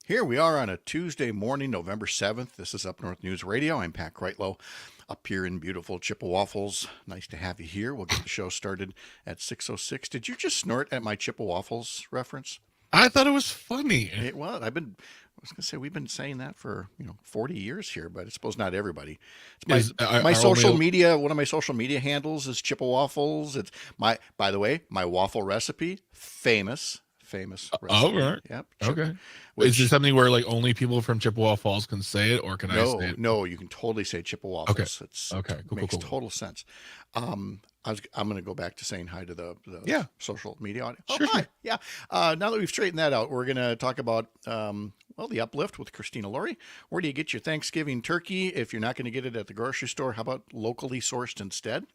Here we are on a Tuesday morning, November 7th. This is Up North News Radio. I'm Pat Kreitlow up here in beautiful Chippewaffles. Nice to have you here. We'll get the show started at 6:06. Did you just snort at my Chippewaffles reference? I thought it was funny. Well, I was going to say we've been saying that for 40 years here, but I suppose not everybody. It's my social media. One of my social media handles is Chippewaffles. It's by the way, my waffle recipe, famous recipe. Oh, right. Yep. Okay. Is it something where like only people from Chippewa Falls can say it, or can I say it? No, you can totally say Chippewaffles. Okay. It makes total sense. I'm going to go back to saying hi to the social media audience. Sure. Hi. Yeah. Now that we've straightened that out, we're going to talk about the uplift with Christina Laurie. Where do you get your Thanksgiving turkey if you're not going to get it at the grocery store? How about locally sourced instead?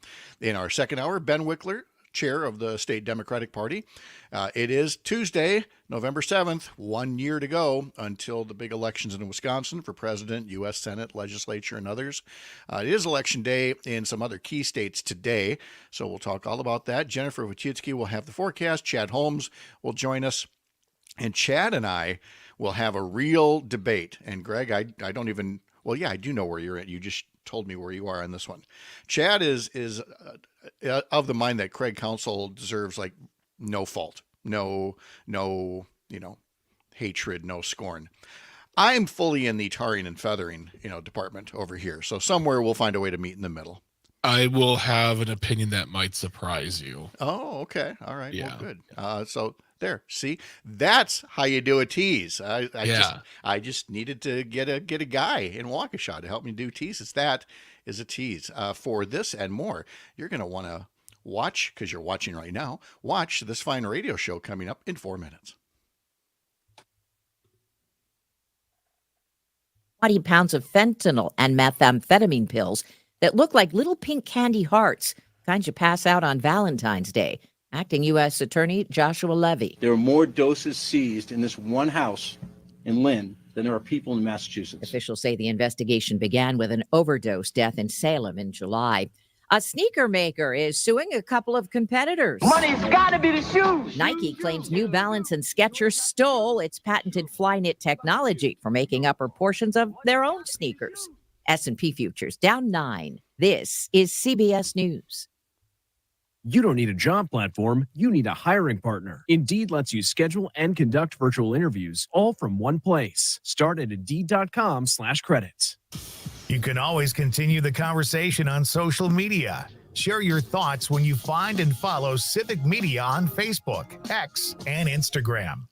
In our second hour, Ben Wikler, chair of the state Democratic Party. It is Tuesday, November 7th, 1 year to go until the big elections in Wisconsin for president, U.S. Senate, legislature, and others. It is election day in some other key states today, so we'll talk all about that. Jennifer Wojcicki will have the forecast. Chad Holmes will join us. And Chad and I will have a real debate. And Greg, I don't even, I do know where you're at. You just told me where you are on this one. Chad is of the mind that Craig Council deserves like no fault, no hatred, no scorn. I'm fully in the tarring and feathering, department over here. So somewhere we'll find a way to meet in the middle. I will have an opinion that might surprise you. Oh, okay. All right. Yeah. Well, good. So there, see, that's how you do a tease. I just needed to get a guy in Waukesha to help me do teases. That is a tease. For this and more, you're going to want to watch, because you're watching right now, watch this fine radio show coming up in 4 minutes. 20 pounds of fentanyl and methamphetamine pills that look like little pink candy hearts, kinds you pass out on Valentine's Day. Acting U.S. Attorney Joshua Levy. There are more doses seized in this one house in Lynn than there are people in Massachusetts. Officials say the investigation began with an overdose death in Salem in July. A sneaker maker is suing a couple of competitors. Money's got to be the shoes. Nike claims New Balance and Skechers stole its patented Flyknit technology for making upper portions of their own sneakers. S&P futures down 9. This is CBS News. You don't need a job platform, you need a hiring partner. Indeed lets you schedule and conduct virtual interviews all from one place. Start at Indeed.com/credits. You can always continue the conversation on social media. Share your thoughts when you find and follow Civic Media on Facebook, X, and Instagram.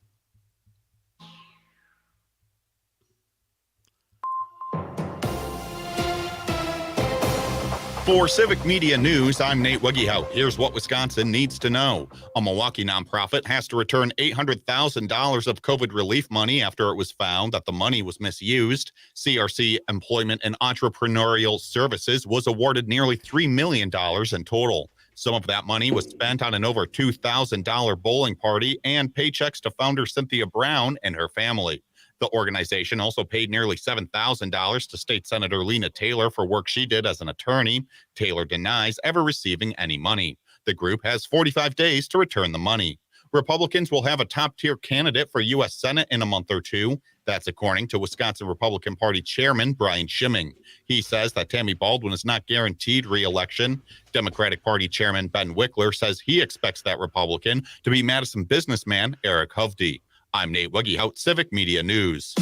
For Civic Media News, I'm Nate Wiggyhout. Here's what Wisconsin needs to know. A Milwaukee nonprofit has to return $800,000 of COVID relief money after it was found that the money was misused. CRC Employment and Entrepreneurial Services was awarded nearly $3 million in total. Some of that money was spent on an over $2,000 bowling party and paychecks to founder Cynthia Brown and her family. The organization also paid nearly $7,000 to State Senator Lena Taylor for work she did as an attorney. Taylor denies ever receiving any money. The group has 45 days to return the money. Republicans will have a top-tier candidate for U.S. Senate in a month or two. That's according to Wisconsin Republican Party Chairman Brian Schimming. He says that Tammy Baldwin is not guaranteed re-election. Democratic Party Chairman Ben Wikler says he expects that Republican to be Madison businessman Eric Hovde. I'm Nate Wiggyhout, Civic Media News.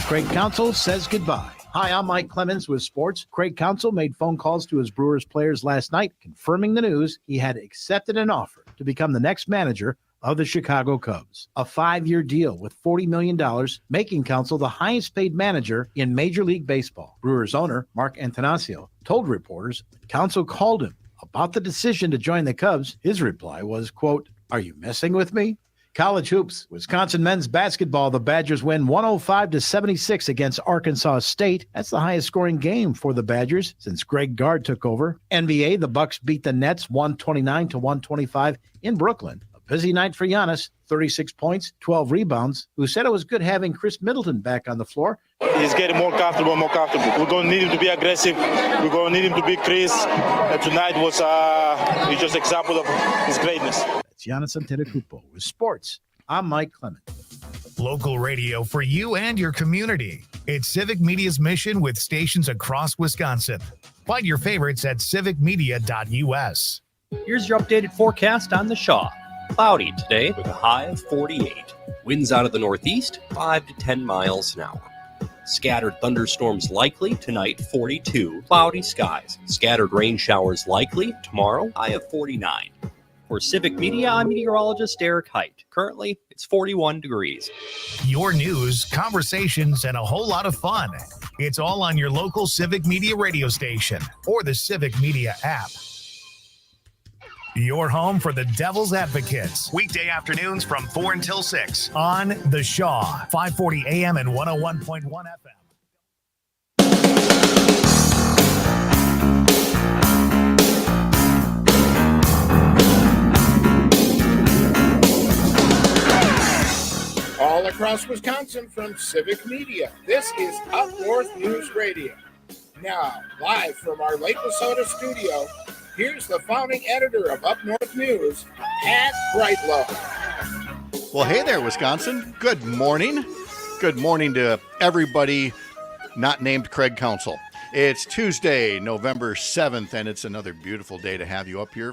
Craig Counsell says goodbye. Hi, I'm Mike Clemens with sports. Craig Counsell made phone calls to his Brewers players last night, confirming the news he had accepted an offer to become the next manager of the Chicago Cubs. A 5-year deal with $40 million, making Counsell the highest paid manager in Major League Baseball. Brewers owner Mark Antanasio told reporters Counsell called him about the decision to join the Cubs. His reply was, quote, "Are you messing with me?" College hoops. Wisconsin men's basketball. The Badgers win 105-76 against Arkansas State. That's the highest scoring game for the Badgers since Greg Gard took over. NBA. The Bucks beat the Nets 129-125 in Brooklyn. A busy night for Giannis. 36 points, 12 rebounds. Who said it was good having Chris Middleton back on the floor. He's getting more comfortable. We're going to need him to be aggressive. We're going to need him to be Chris. And tonight was just an example of his greatness. That's Giannis Antetokounmpo with sports. I'm Mike Clemens. Local radio for you and your community. It's Civic Media's mission with stations across Wisconsin. Find your favorites at civicmedia.us. Here's your updated forecast on the Shaw. Cloudy today with a high of 48. Winds out of the northeast, 5 to 10 miles an hour. Scattered thunderstorms likely tonight, 42. Cloudy skies. Scattered rain showers likely tomorrow, high of 49. For Civic Media, I'm meteorologist Eric Height. Currently, it's 41 degrees. Your news, conversations, and a whole lot of fun. It's all on your local Civic Media radio station or the Civic Media app. Your home for the Devil's Advocates. Weekday afternoons from 4 until 6 on The Shaw, 540 AM and 101.1 FM. All across Wisconsin from Civic Media, this is Up North News Radio. Now, live from our Lake Wissota studio, here's the founding editor of Up North News, Pat Brightlow. Well, hey there, Wisconsin. Good morning. Good morning to everybody not named Craig Council. It's Tuesday, November 7th, and it's another beautiful day to have you up here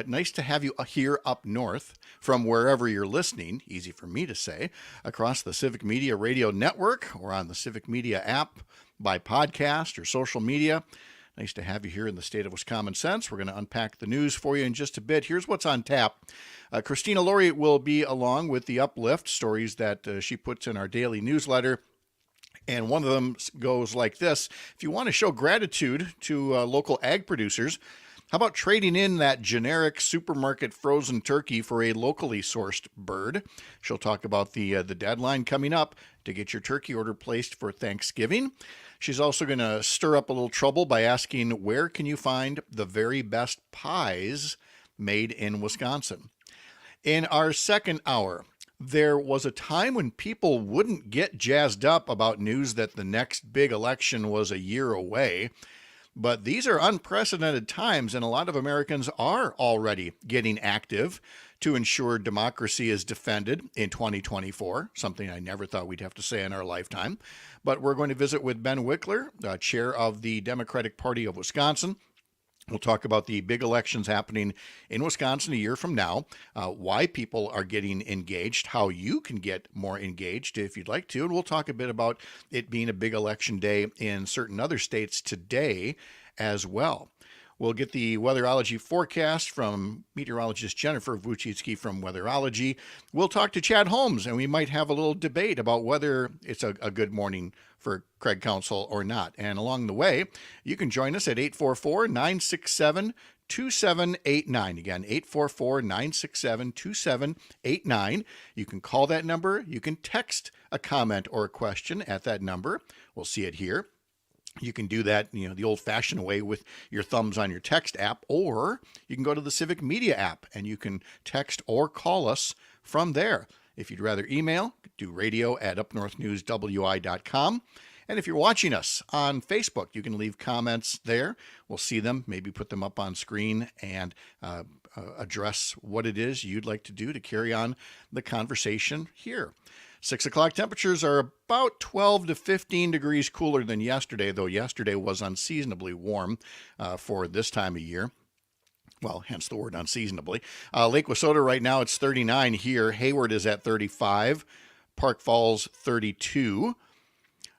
nice to have you here up north from wherever you're listening, easy for me to say, across the Civic Media Radio Network or on the Civic Media app by podcast or social media. Nice to have you here in the state of Wisconsin. We're going to unpack the news for you in just a bit. Here's what's on tap. Christina Laurie will be along with the Uplift stories that she puts in our daily newsletter. And one of them goes like this. If you want to show gratitude to local ag producers, how about trading in that generic supermarket frozen turkey for a locally sourced bird? She'll talk about the deadline coming up to get your turkey order placed for Thanksgiving. She's also going to stir up a little trouble by asking, where can you find the very best pies made in Wisconsin? In our second hour, there was a time when people wouldn't get jazzed up about news that the next big election was a year away. But these are unprecedented times, and a lot of Americans are already getting active to ensure democracy is defended in 2024, something I never thought we'd have to say in our lifetime. But we're going to visit with Ben Wikler, chair of the Democratic Party of Wisconsin. We'll talk about the big elections happening in Wisconsin a year from now, why people are getting engaged, how you can get more engaged if you'd like to. And we'll talk a bit about it being a big election day in certain other states today as well. We'll get the weatherology forecast from meteorologist Jennifer Vucicki from Weatherology. We'll talk to Chad Holmes, and we might have a little debate about whether it's a good morning for Craig Council or not. And along the way, you can join us at 844-967-2789. Again, 844-967-2789. You can call that number. You can text a comment or a question at that number. We'll see it here. You can do that, the old-fashioned way with your thumbs on your text app, or you can go to the Civic Media app and you can text or call us from there. If you'd rather email, do radio@upnorthnewswi.com. And if you're watching us on Facebook, you can leave comments there. We'll see them, maybe put them up on screen and address what it is you'd like to do to carry on the conversation here. 6 o'clock temperatures are about 12 to 15 degrees cooler than yesterday, though yesterday was unseasonably warm for this time of year. Well, hence the word unseasonably. Lake Wissota right now, it's 39 here. Hayward is at 35. Park Falls, 32.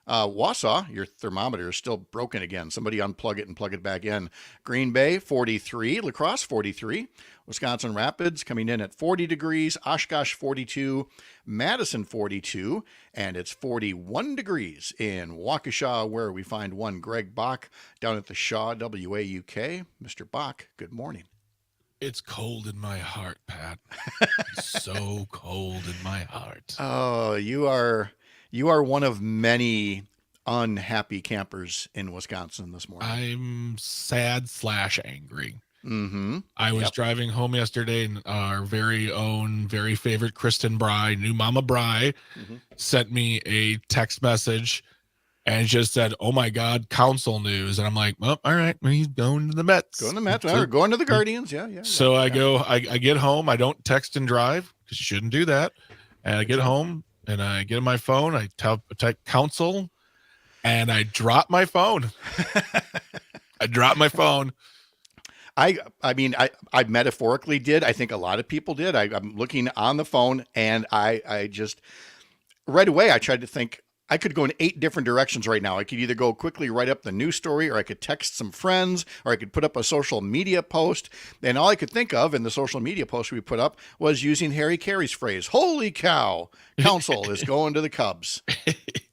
Wausau, your thermometer is still broken again. Somebody unplug it and plug it back in. Green Bay, 43. La Crosse, 43. Wisconsin Rapids coming in at 40 degrees. Oshkosh, 42. Madison, 42. And it's 41 degrees in Waukesha, where we find one Greg Bach down at the Shaw WAUK. Mr. Bach, good morning. It's cold in my heart, Pat. It's so cold in my heart. Oh, you are one of many unhappy campers in Wisconsin this morning. I'm sad/angry. Mm-hmm. I was driving home yesterday, and our very own, very favorite Kristen Bry, new Mama Bry, sent me a text message and just said, "Oh my God, council news." And I'm like, "Well, all right, he's going to the Mets. Going to the Mets, or going to the Guardians." Yeah. So I get home. I don't text and drive because you shouldn't do that. And I get home, and I get on my phone. I type council, and I drop my phone. I dropped my phone. I mean, I metaphorically did. I think a lot of people did. I'm looking on the phone, and I just right away I tried to think I could go in 8 different directions right now. I could either go quickly write up the news story, or I could text some friends, or I could put up a social media post. And all I could think of in the social media post we put up was using Harry Carey's phrase, "Holy cow, Council is going to the Cubs."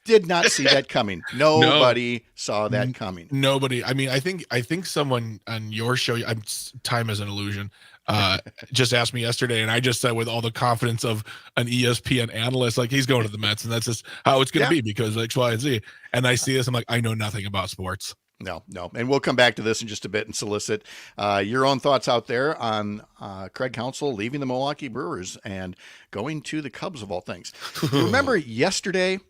Did not see that coming. Nobody saw that coming. Nobody. I mean, I think someone on your show, time is an illusion, just asked me yesterday, and I just said with all the confidence of an ESPN analyst, like, he's going to the Mets, and that's just how it's going to be because X, Y, and Z. And I see this, I'm like, I know nothing about sports. No. And we'll come back to this in just a bit and solicit your own thoughts out there on Craig Counsell leaving the Milwaukee Brewers and going to the Cubs of all things. Remember yesterday,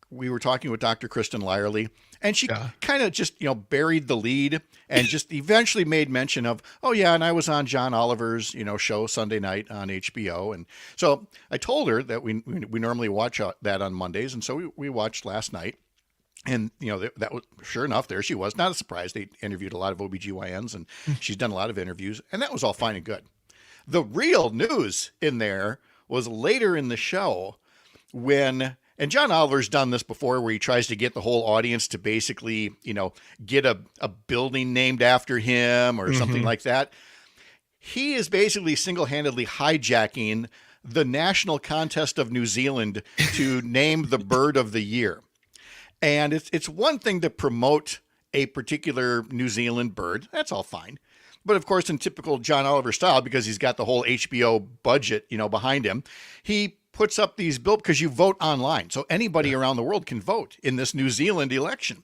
we were talking with Dr. Kristen Lyerly, and she kind of just, buried the lead and just eventually made mention of, oh yeah, and I was on John Oliver's, show Sunday night on HBO. And so I told her that we normally watch that on Mondays. And so we watched last night. And, that was, sure enough, there she was. Not a surprise. They interviewed a lot of OBGYNs, and she's done a lot of interviews, and that was all fine and good. The real news in there was later in the show when, and John Oliver's done this before, where he tries to get the whole audience to basically, get a building named after him or something like that. He is basically single-handedly hijacking the national contest of New Zealand to name the bird of the year. And it's one thing to promote a particular New Zealand bird. That's all fine. But of course, in typical John Oliver style, because he's got the whole HBO budget, behind him, he puts up these bills because you vote online. So anybody around the world can vote in this New Zealand election.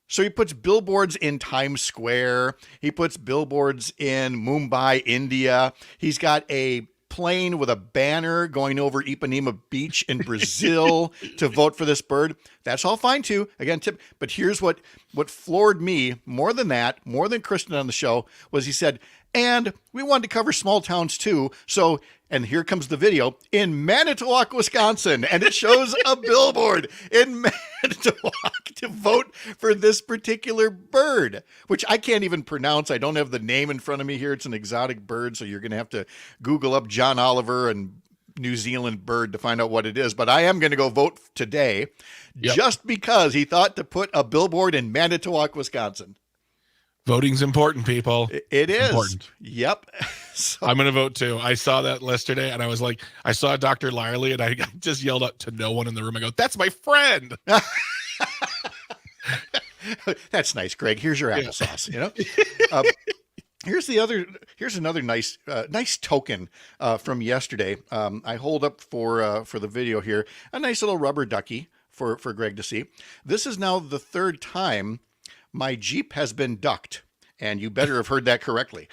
So he puts billboards in Times Square. He puts billboards in Mumbai, India. He's got a plane with a banner going over Ipanema Beach in Brazil to vote for this bird. That's all fine too. Again, but here's what floored me more than that, more than Kristen on the show, was he said, and we wanted to cover small towns too. So, and here comes the video in Manitowoc, Wisconsin, and it shows a billboard in Manitowoc to vote for this particular bird, which I can't even pronounce. I don't have the name in front of me here. It's an exotic bird, so you're going to have to Google up John Oliver and New Zealand bird to find out what it is. But I am going to go vote today just because he thought to put a billboard in Manitowoc, Wisconsin. Voting's important, people. It is. Important. Yep. So, I'm going to vote too. I saw that yesterday, and I was like, I saw Dr. Lyerly, and I just yelled out to no one in the room. I go, "That's my friend." That's nice, Greg. Here's your applesauce. Here's another nice token from yesterday. I hold up for the video here a nice little rubber ducky for Greg to see. This is now the 3rd time my Jeep has been ducked, and you better have heard that correctly.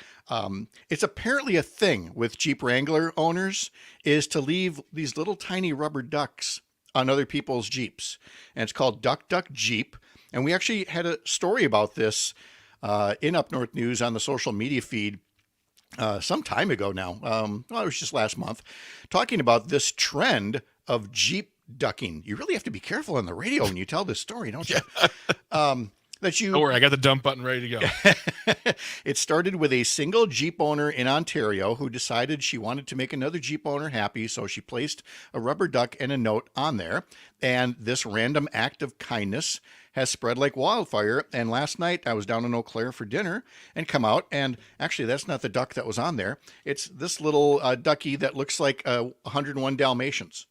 It's apparently a thing with Jeep Wrangler owners is to leave these little tiny rubber ducks on other people's Jeeps, and it's called Duck Duck Jeep. And we actually had a story about this in Up North News on the social media feed some time ago now. It was just last month, talking about this trend of Jeep ducking. You really have to be careful on the radio when you tell this story, don't you? Don't worry, I got the dump button ready to go. It started with a single Jeep owner in Ontario who decided she wanted to make another Jeep owner happy, so she placed a rubber duck and a note on there. And this random act of kindness has spread like wildfire. And last night I was down in Eau Claire for dinner and come out, and actually that's not the duck that was on there. It's this little ducky that looks like 101 Dalmatians.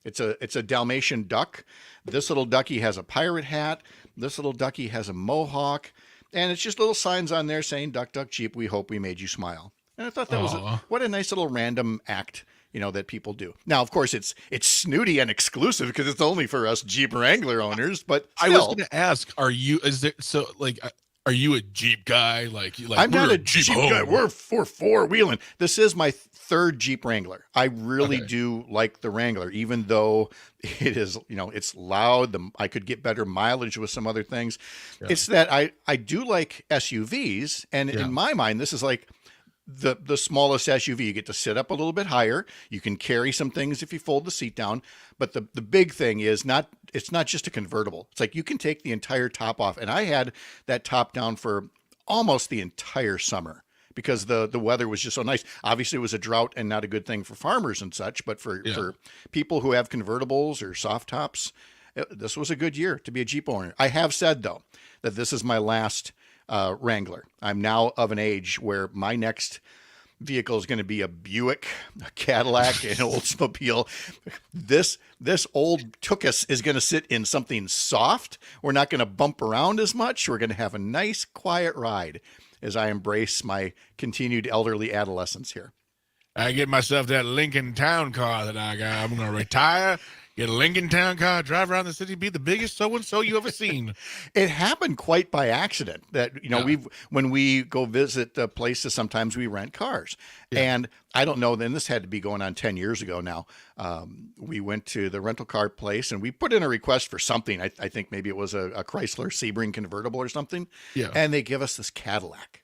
It's a Dalmatian duck. This little ducky has a pirate hat. This little ducky has a mohawk, and it's just little signs on there saying, "Duck, Duck, Jeep, we hope we made you smile." And I thought that was what a nice little random act, that people do. Now, of course, it's snooty and exclusive because it's only for us Jeep Wrangler owners. But still, I was going to ask, are you a Jeep guy? Like I'm not a Jeep guy. We're four-wheeling. This is my 3rd Jeep Wrangler. I really do like the Wrangler, even though it is, it's loud. I could get better mileage with some other things. Yeah. It's that I do like SUVs. And in my mind, this is like the smallest SUV. You get to sit up a little bit higher. You can carry some things if you fold the seat down. But the big thing is it's not just a convertible. It's like you can take the entire top off. And I had that top down for almost the entire summer because the weather was just so nice. Obviously, it was a drought and not a good thing for farmers and such. But for people who have convertibles or soft tops, this was a good year to be a Jeep owner. I have said, though, that this is my last Wrangler. I'm now of an age where my next vehicle is going to be a Buick, a Cadillac, an Oldsmobile. This old Tookus is going to sit in something soft. We're not going to bump around as much. We're going to have a nice, quiet ride as I embrace my continued elderly adolescence here. I get myself that Lincoln Town car that I got. I'm going to retire, get a Lincoln Town car, drive around the city, be the biggest so-and-so you ever seen. It happened quite by accident that, when we go visit places, sometimes we rent cars. Yeah. And I don't know, then this had to be going on 10 years ago now. We went to the rental car place and we put in a request for something. I think maybe it was a Chrysler Sebring convertible or something. Yeah. And they give us this Cadillac.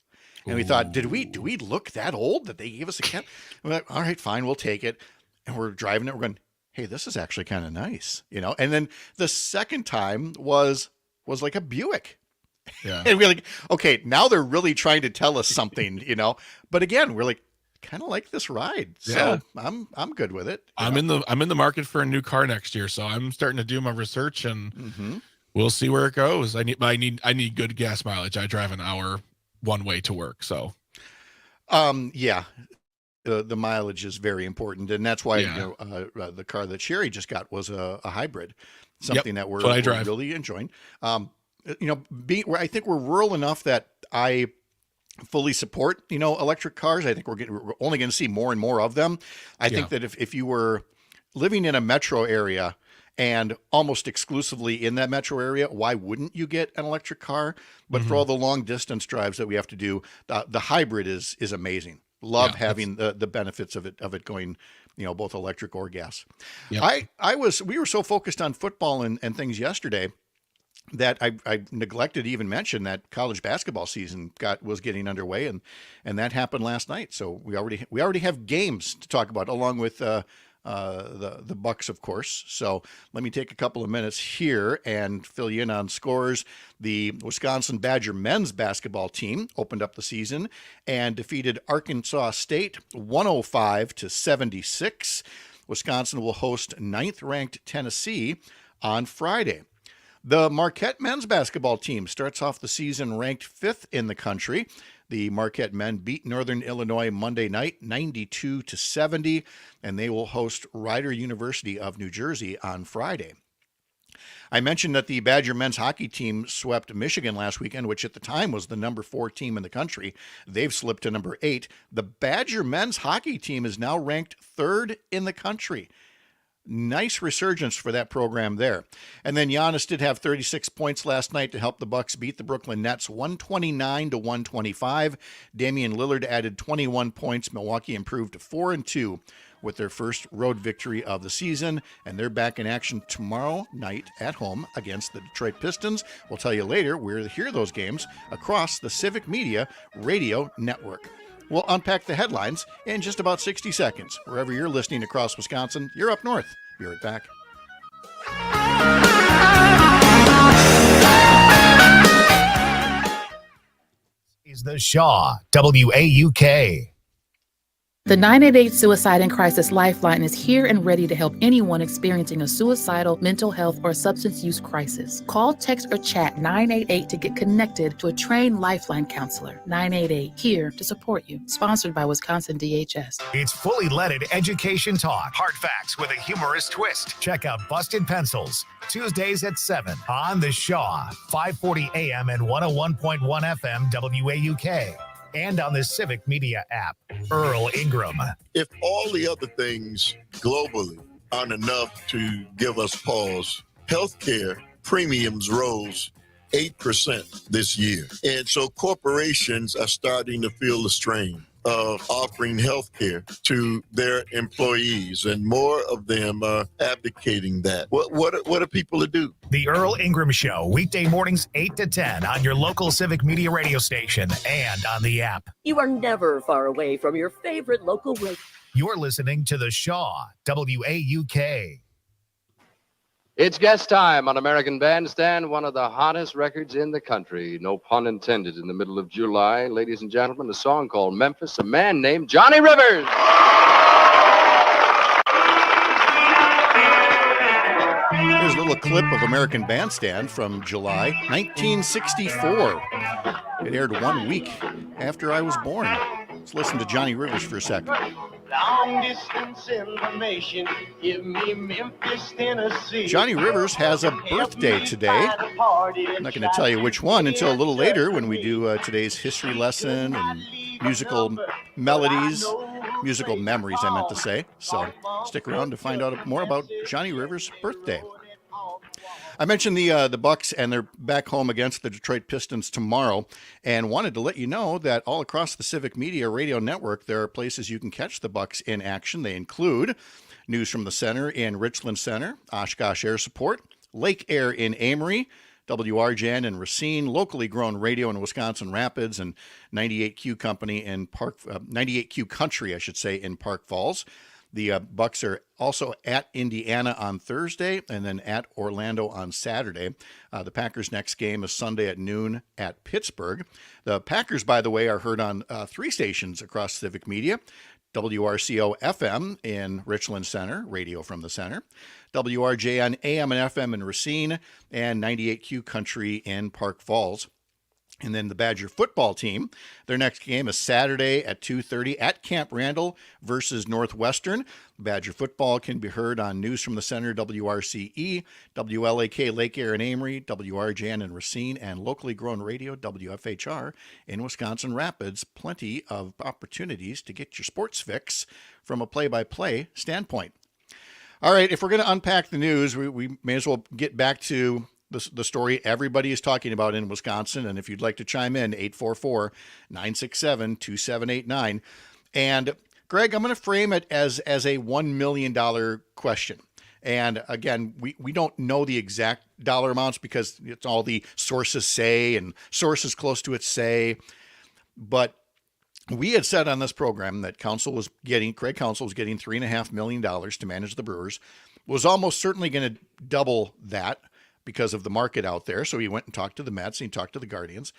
And we thought, do we look that old that they gave us a Cadillac? We're like, all right, fine, we'll take it. And we're driving it. We're going, hey, this is actually kind of nice, And then the second time was like a Buick. Yeah. And we're like, okay, now they're really trying to tell us something, But again, we're like, kind of like this ride. So yeah. I'm good with it. I'm in the market for a new car next year, so I'm starting to do my research and we'll see where it goes. I need good gas mileage. I drive an hour one way to work, so yeah. The mileage is very important, and that's why the car that Sherry just got was a hybrid, something that we're really enjoying. I think we're rural enough that I fully support electric cars. I think we're only going to see more and more of them. I think that if you were living in a metro area and almost exclusively in that metro area, why wouldn't you get an electric car? But for all the long distance drives that we have to do, the hybrid is amazing. Love having the benefits of it going, both electric or gas. Yep. We were so focused on football and things yesterday that I neglected to even mention that college basketball season was getting underway and that happened last night. So we already have games to talk about along with the Bucks, of course. So let me take a couple of minutes here and fill you in on scores. The Wisconsin Badger men's basketball team opened up the season and defeated Arkansas State 105-76. Wisconsin will host 9th-ranked Tennessee on Friday. The Marquette men's basketball team starts off the season ranked 5th in the country. The Marquette men beat Northern Illinois Monday night 92-70, and they will host Rider University of New Jersey on Friday. I mentioned that the Badger men's hockey team swept Michigan last weekend, which at the time was the number 4 team in the country. They've slipped to number 8. The Badger men's hockey team is now ranked 3rd in the country. Nice resurgence for that program there. And then Giannis did have 36 points last night to help the Bucks beat the Brooklyn Nets 129-125. Damian Lillard added 21 points. Milwaukee improved to 4-2 with their first road victory of the season, and they're back in action tomorrow night at home against the Detroit Pistons. We'll tell you later where to hear those games across the Civic Media Radio Network. We'll unpack the headlines in just about 60 seconds. Wherever you're listening across Wisconsin, you're up north. Be right back. Is the Shaw, WAUK. The 988 Suicide and Crisis Lifeline is here and ready to help anyone experiencing a suicidal, mental health, or substance use crisis. Call, text, or chat 988 to get connected to a trained Lifeline counselor. 988, here to support you. Sponsored by Wisconsin DHS. It's fully leaded education talk. Hard facts with a humorous twist. Check out Busted Pencils, Tuesdays at 7 on the Shaw, 540 AM and 101.1 FM WAUK. And on the Civic Media app. Earl Ingram. If all the other things globally aren't enough to give us pause, healthcare premiums rose 8% this year. And so corporations are starting to feel the strain. of offering health care to their employees, and more of them are advocating that. What are people to do? The Earl Ingram Show, weekday mornings 8 to 10 on your local Civic Media radio station and on the app. You are never far away from your favorite local radio. You're listening to The Shaw, WAUK. It's guest time on American Bandstand, one of the hottest records in the country. No pun intended. In the middle of July, ladies and gentlemen, a song called Memphis, a man named Johnny Rivers. Here's a little clip of American Bandstand from July 1964. It aired 1 week after I was born. Let's listen to Johnny Rivers for a second. Long distance information, give me Memphis, Tennessee. Johnny Rivers has a birthday today. I'm not going to tell you which one until a little later when we do today's history lesson and musical melodies, musical memories, I meant to say. So stick around to find out more about Johnny Rivers' birthday. I mentioned the Bucks, and they're back home against the Detroit Pistons tomorrow, and wanted to let you know that all across the Civic Media radio network, there are places you can catch the Bucks in action. They include News from the Center in Richland Center, Oshkosh Air Support, Lake Air in Amory, WRJN in Racine, locally grown radio in Wisconsin Rapids, and 98Q Company in 98Q Country, I should say, in Park Falls. The Bucks are also at Indiana on Thursday and then at Orlando on Saturday. The Packers' next game is Sunday at noon at Pittsburgh. The Packers, by the way, are heard on 3 stations across Civic Media. WRCO FM in Richland Center, radio from the center. WRJN AM and FM in Racine, and 98Q Country in Park Falls. And then the Badger football team, their next game is Saturday at 2:30 at Camp Randall versus Northwestern. Badger football can be heard on News from the Center, WRCE, WLAK Lake Air and Amory, WRJN in Racine, and locally grown radio, WFHR in Wisconsin Rapids. Plenty of opportunities to get your sports fix from a play-by-play standpoint. All right, if we're going to unpack the news, we may as well get back to the story everybody is talking about in Wisconsin. And if you'd like to chime in, 844-967-2789. And Greg, I'm going to frame it as a $1 million question. And again, we don't know the exact dollar amounts because it's all the sources say and sources close to it say. But we had said on this program that Craig Counsell was getting $3.5 million to manage the Brewers, was almost certainly going to double that because of the market out there. So he went and talked to the Mets, and he talked to the Guardians,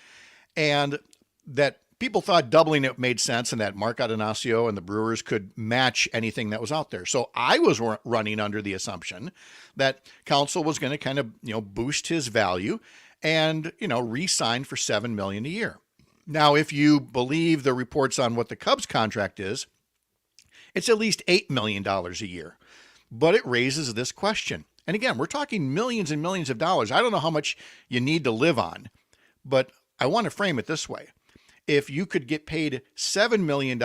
and that people thought doubling it made sense and that Mark Atanasio and the Brewers could match anything that was out there. So I was running under the assumption that Counsell was going to kind of, boost his value and, re-sign for $7 million a year. Now, if you believe the reports on what the Cubs contract is, it's at least $8 million a year. But it raises this question. And again, we're talking millions and millions of dollars. I don't know how much you need to live on, but I want to frame it this way. If you could get paid $7 million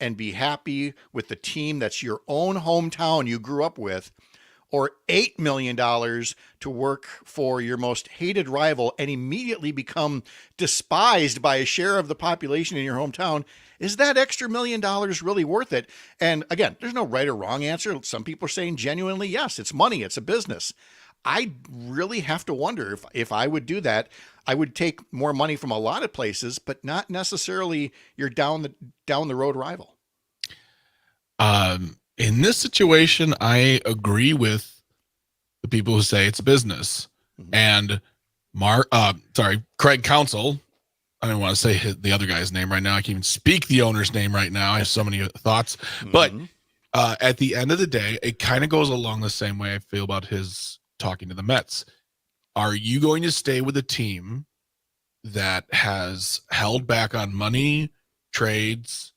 and be happy with the team that's your own hometown you grew up with, or $8 million to work for your most hated rival and immediately become despised by a share of the population in your hometown, is that extra $1 million really worth it? And again, there's no right or wrong answer. Some people are saying genuinely, yes, it's money, it's a business. I really have to wonder if I would do that. I would take more money from a lot of places, but not necessarily your down the road rival. In this situation, I agree with the people who say it's a business. Mm-hmm. And Craig Counsell, I don't want to say the other guy's name right now. I can't even speak the owner's name right now. I have so many thoughts. Mm-hmm. But at the end of the day, it kind of goes along the same way I feel about his talking to the Mets. Are you going to stay with a team that has held back on money, trades,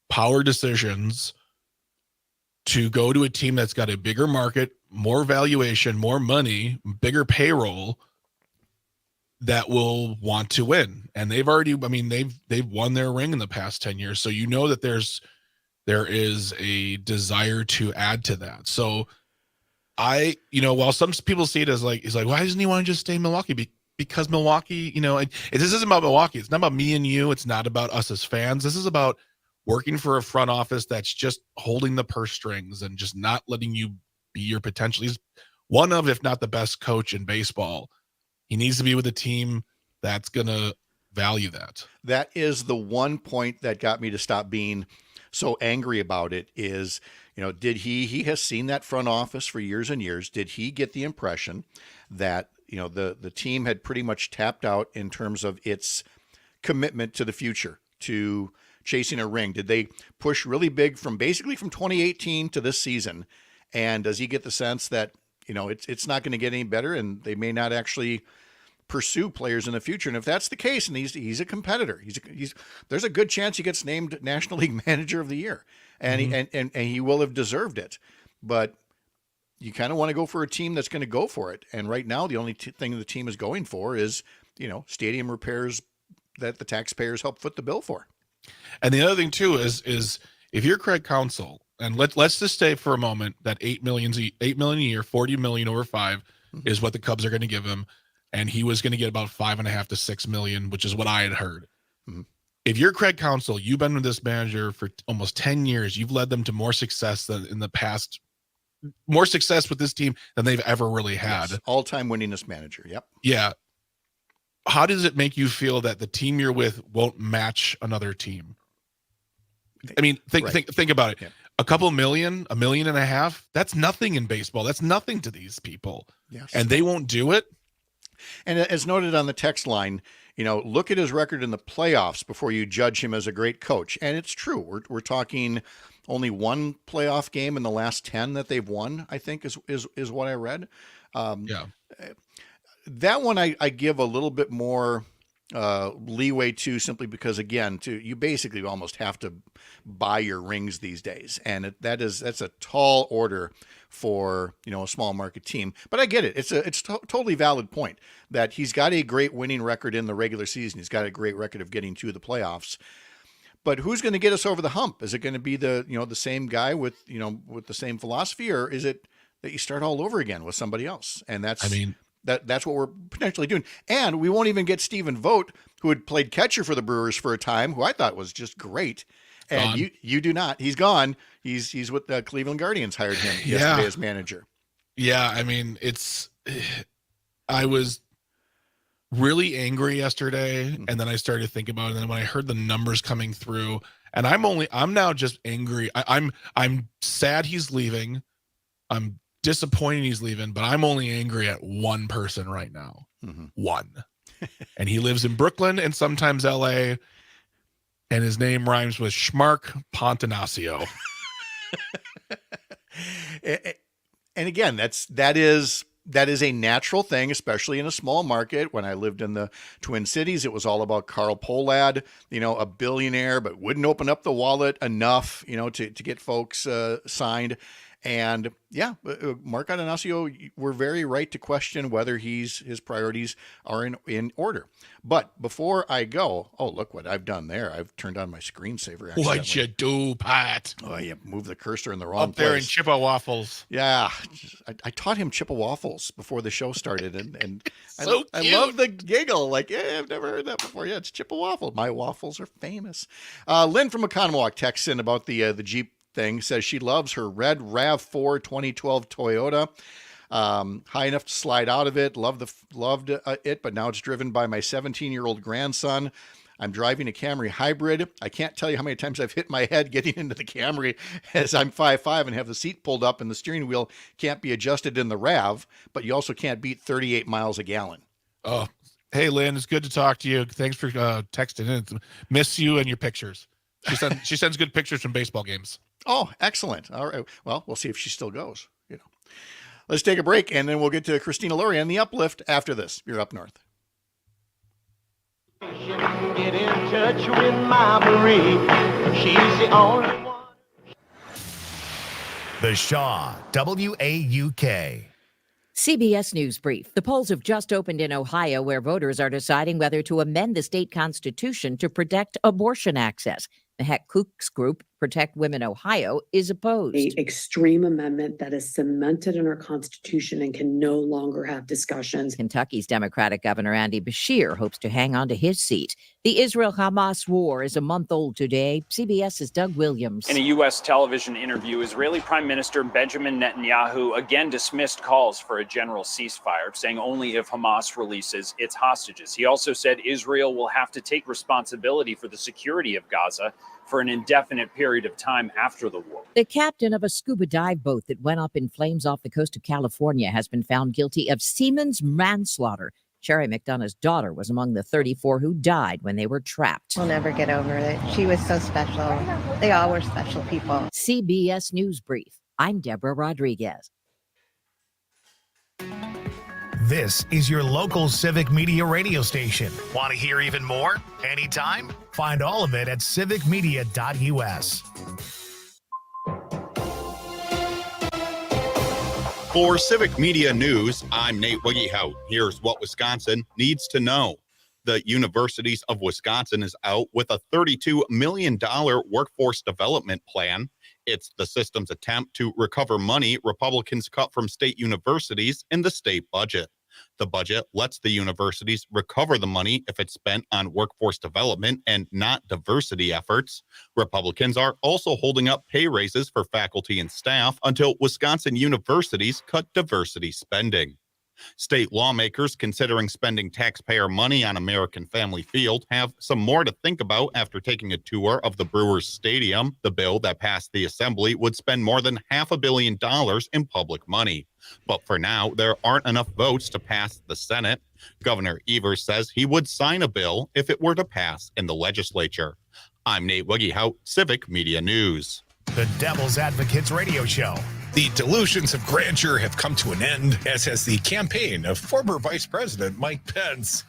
power decisions, to go to a team that's got a bigger market, more valuation, more money, bigger payroll, that will want to win? And they've won their ring in the past 10 years. So that there is a desire to add to that. So while some people see it as he's like, why doesn't he want to just stay in Milwaukee? because Milwaukee, this isn't about Milwaukee. It's not about me and you. It's not about us as fans. This is about working for a front office that's just holding the purse strings and just not letting you be your potential. He's one of, if not the best coach in baseball. He needs to be with a team that's going to value that. That is the one point that got me to stop being so angry about it is, did he has seen that front office for years and years. Did he get the impression that, the team had pretty much tapped out in terms of its commitment to the future, to chasing a ring? Did they push really big from 2018 to this season? And does he get the sense that, it's not going to get any better and they may not actually pursue players in the future? And if that's the case, and he's a competitor, there's a good chance he gets named National League Manager of the Year, and he will have deserved it. But you kind of want to go for a team that's going to go for it. And right now, the only thing the team is going for is, stadium repairs that the taxpayers help foot the bill for. And the other thing too is if you're Craig Counsell, and let's just say for a moment that $8 million a year, $40 million over 5 is what the Cubs are going to give him, and he was going to get about $5.5 to $6 million, which is what I had heard. Mm-hmm. If you're Craig Counsell, you've been with this manager for almost 10 years. You've led them to more success than in the past, more success with this team than they've ever really had. Yes, all-time winningest manager. Yep. Yeah. How does it make you feel that the team you're with won't match another team? I mean, think about it. Yeah. A couple million, $1.5 million, that's nothing in baseball. That's nothing to these people. Yes. And they won't do it. And as noted on the text line, look at his record in the playoffs before you judge him as a great coach. And it's true. We're talking only one playoff game in the last 10 that they've won, I think is what I read. That one I give a little bit more leeway to, simply because, again, you basically almost have to buy your rings these days, and that's a tall order for a small market team. But I get it. It's a totally valid point that he's got a great winning record in the regular season. He's got a great record of getting to the playoffs. But who's going to get us over the hump? Is it going to be the same guy with the same philosophy, or is it that you start all over again with somebody else? And that's what we're potentially doing. And we won't even get Stephen Vogt, who had played catcher for the Brewers for a time, who I thought was just great. And you do not. He's gone. He's with the Cleveland Guardians, hired him yesterday as manager. Yeah, I mean, I was really angry yesterday, and then I started to think about it, and then when I heard the numbers coming through, and I'm now just angry. I'm sad he's leaving. I'm disappointed he's leaving, but I'm only angry at one person right now. Mm-hmm. One. And he lives in Brooklyn and sometimes LA, and his name rhymes with Schmark Pontanasio. And again, that is a natural thing, especially in a small market. When I lived in the Twin Cities, it was all about Carl Pohlad, a billionaire, but wouldn't open up the wallet enough, to get folks signed. And Mark Atanasio, we're very right to question whether his priorities are in order. But before I go, look what I've done there. I've turned on my screensaver. What'd you do, Pat? Oh, you moved the cursor in the wrong place. Up there in place. Chippewaffles. Yeah. I taught him Chippewaffles before the show started. And so I love the giggle. Like, I've never heard that before. Yeah, it's Chippewaffle. My waffles are famous. Lynn from Economowoc texts in about the Jeep thing, says she loves her red RAV4 2012 Toyota. High enough to slide out of it. Loved it, but now it's driven by my 17-year-old grandson. I'm driving a Camry hybrid. I can't tell you how many times I've hit my head getting into the Camry, as I'm 5'5" and have the seat pulled up and the steering wheel can't be adjusted in the RAV, but you also can't beat 38 miles a gallon. Oh, hey, Lynn, it's good to talk to you. Thanks for texting in. Miss you and your pictures. She sends good pictures from baseball games. Oh, excellent. All right. Well, we'll see if she still goes. Let's take a break, and then we'll get to Christina Laurie and the Uplift after this. You're Up North. Get in touch with my Marie. She's the only one. The Shaw, WAUK. CBS News Brief. The polls have just opened in Ohio, where voters are deciding whether to amend the state constitution to protect abortion access. The Heck Cooks Group Protect Women Ohio is opposed. The extreme amendment that is cemented in our Constitution and can no longer have discussions. Kentucky's Democratic Governor Andy Beshear hopes to hang on to his seat. The Israel-Hamas war is a month old today. CBS's Doug Williams. In a U.S. television interview, Israeli Prime Minister Benjamin Netanyahu again dismissed calls for a general ceasefire, saying only if Hamas releases its hostages. He also said Israel will have to take responsibility for the security of Gaza for an indefinite period of time after the war. The captain of a scuba dive boat that went up in flames off the coast of California has been found guilty of seaman's manslaughter. Sherry McDonough's daughter was among the 34 who died when they were trapped. We'll never get over it. She was so special. They all were special people. CBS News Brief. I'm Deborah Rodriguez. This is your local civic media radio station. Want to hear even more? Anytime? Find all of it at civicmedia.us. For Civic Media News, I'm Nate Wiggyhout. Here's what Wisconsin needs to know. The Universities of Wisconsin is out with a $32 million workforce development plan. It's the system's attempt to recover money Republicans cut from state universities in the state budget. The budget lets the universities recover the money if it's spent on workforce development and not diversity efforts. Republicans are also holding up pay raises for faculty and staff until Wisconsin universities cut diversity spending. State lawmakers considering spending taxpayer money on American Family Field have some more to think about after taking a tour of the Brewers Stadium. The bill that passed the Assembly would spend more than $500 million in public money. But for now, there aren't enough votes to pass the Senate. Governor Evers says he would sign a bill if it were to pass in the legislature. I'm Nate Wiggyhout, Civic Media News. The Devil's Advocates Radio Show. The delusions of grandeur have come to an end, as has the campaign of former Vice President Mike Pence.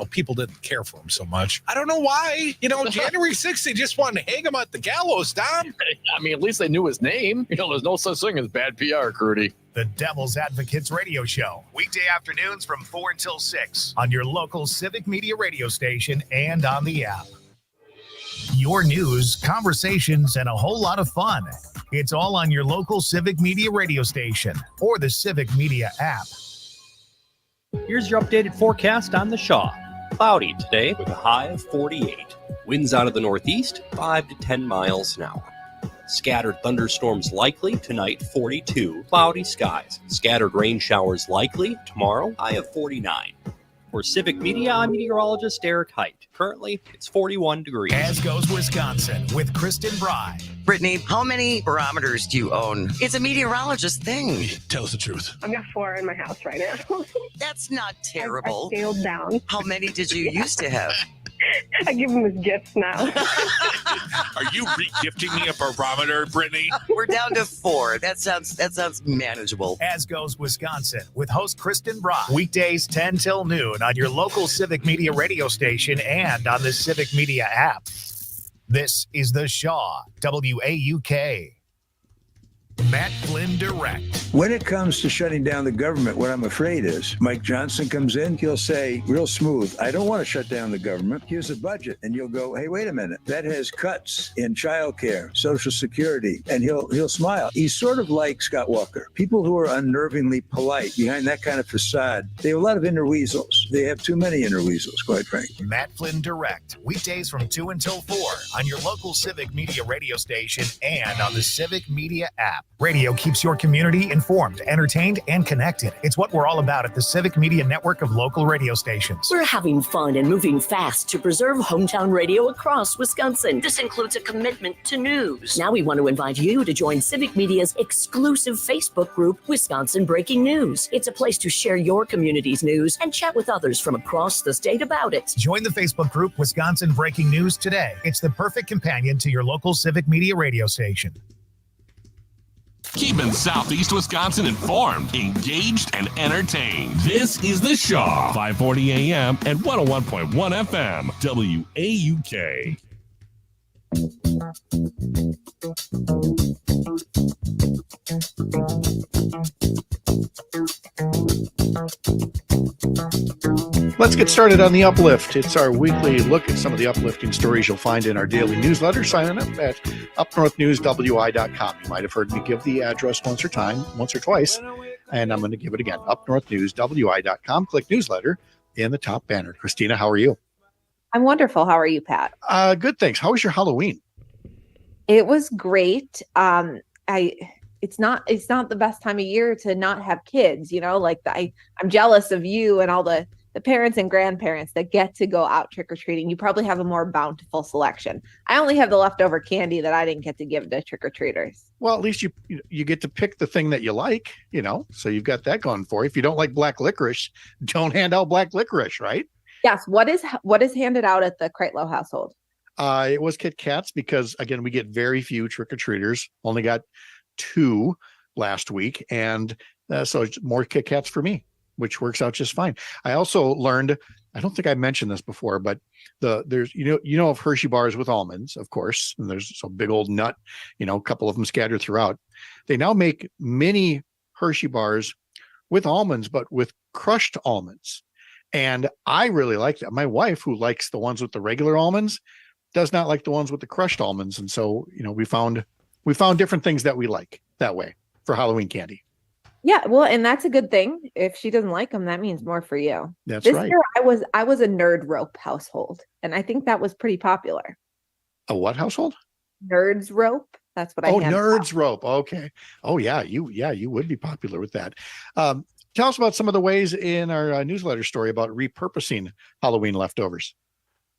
People didn't care for him so much. I don't know why. January 6th, they just wanted to hang him at the gallows, Tom. I mean, at least they knew his name. There's no such thing as bad PR, Crudy. The Devil's Advocates Radio Show. Weekday afternoons from 4 until 6 on your local Civic Media radio station and on the app. Your news, conversations, and a whole lot of fun. It's all on your local Civic Media radio station or the Civic Media app. Here's your updated forecast on the Shaw. Cloudy today with a high of 48. Winds out of the northeast, 5 to 10 miles an hour. Scattered thunderstorms likely tonight, 42. Cloudy skies. Scattered rain showers likely tomorrow, high of 49. For Civic Media, I'm meteorologist Eric Height. Currently, it's 41 degrees. As goes Wisconsin with Kristen Bry. Brittany, how many barometers do you own? It's a meteorologist thing. Tell us the truth. I've got 4 in my house right now. That's not terrible. I scaled down. How many did you used to have? I give them as gifts now. Are you re-gifting me a barometer, Brittany? We're down to 4. That sounds manageable. As goes Wisconsin with host Kristen Bry. Weekdays 10 till noon on your local Civic Media radio station and on the Civic Media app. This is the Shaw, WAUK. Matt Flynn Direct. When it comes to shutting down the government, what I'm afraid is Mike Johnson comes in, he'll say real smooth, I don't want to shut down the government. Here's a budget. And you'll go, hey, wait a minute. That has cuts in childcare, Social Security. And he'll smile. He's sort of like Scott Walker. People who are unnervingly polite behind that kind of facade, they have a lot of inner weasels. They have too many inner weasels, quite frankly. Matt Flynn Direct. Weekdays from 2 until 4 on your local Civic Media radio station and on the Civic Media app. Radio keeps your community informed, entertained, and connected. It's what we're all about at the Civic Media network of local radio stations. We're having fun and moving fast to preserve hometown radio across Wisconsin. This includes a commitment to news. Now we want to invite you to join Civic Media's exclusive Facebook group, Wisconsin Breaking News. It's a place to share your community's news and chat with others from across the state about it. Join the Facebook group Wisconsin Breaking News today. It's the perfect companion to your local Civic Media radio station. Keeping Southeast Wisconsin informed, engaged, and entertained. This is The Shaw, 540 AM and 101.1 FM, WAUK. Let's get started on the Uplift. It's our weekly look at some of the uplifting stories you'll find in our daily newsletter. Sign up at UpNorthNewsWI.com. You might have heard me give the address once or twice, and I'm going to give it again. UpNorthNewsWI.com. Click newsletter in the top banner. Christina, how are you? I'm wonderful. How are you, Pat? Good, thanks. How was your Halloween? It was great. It's not the best time of year to not have kids, I'm jealous of you and all the parents and grandparents that get to go out trick-or-treating. You probably have a more bountiful selection. I only have the leftover candy that I didn't get to give to trick-or-treaters. Well, at least you get to pick the thing that you like, so you've got that going for you. If you don't like black licorice, don't hand out black licorice, right? Yes. What is handed out at the Kreitlow household? It was Kit Kats because, again, we get very few trick-or-treaters. Only got 2 last week. And so it's more Kit Kats for me, which works out just fine. I also learned, I don't think I mentioned this before, but there's of Hershey bars with almonds, of course, and there's a big old nut, a couple of them scattered throughout. They now make mini Hershey bars with almonds, but with crushed almonds. And I really like that. My wife, who likes the ones with the regular almonds, does not like the ones with the crushed almonds. And so, we found different things that we like that way for Halloween candy. Yeah, well, and that's a good thing. If she doesn't like them, that means more for you. That's this right. Year I was a nerd rope household, and I think that was pretty popular. A what household? Nerds rope. That's what I. Oh, nerds rope. Okay. Oh, yeah. You would be popular with that. Tell us about some of the ways in our newsletter story about repurposing Halloween leftovers.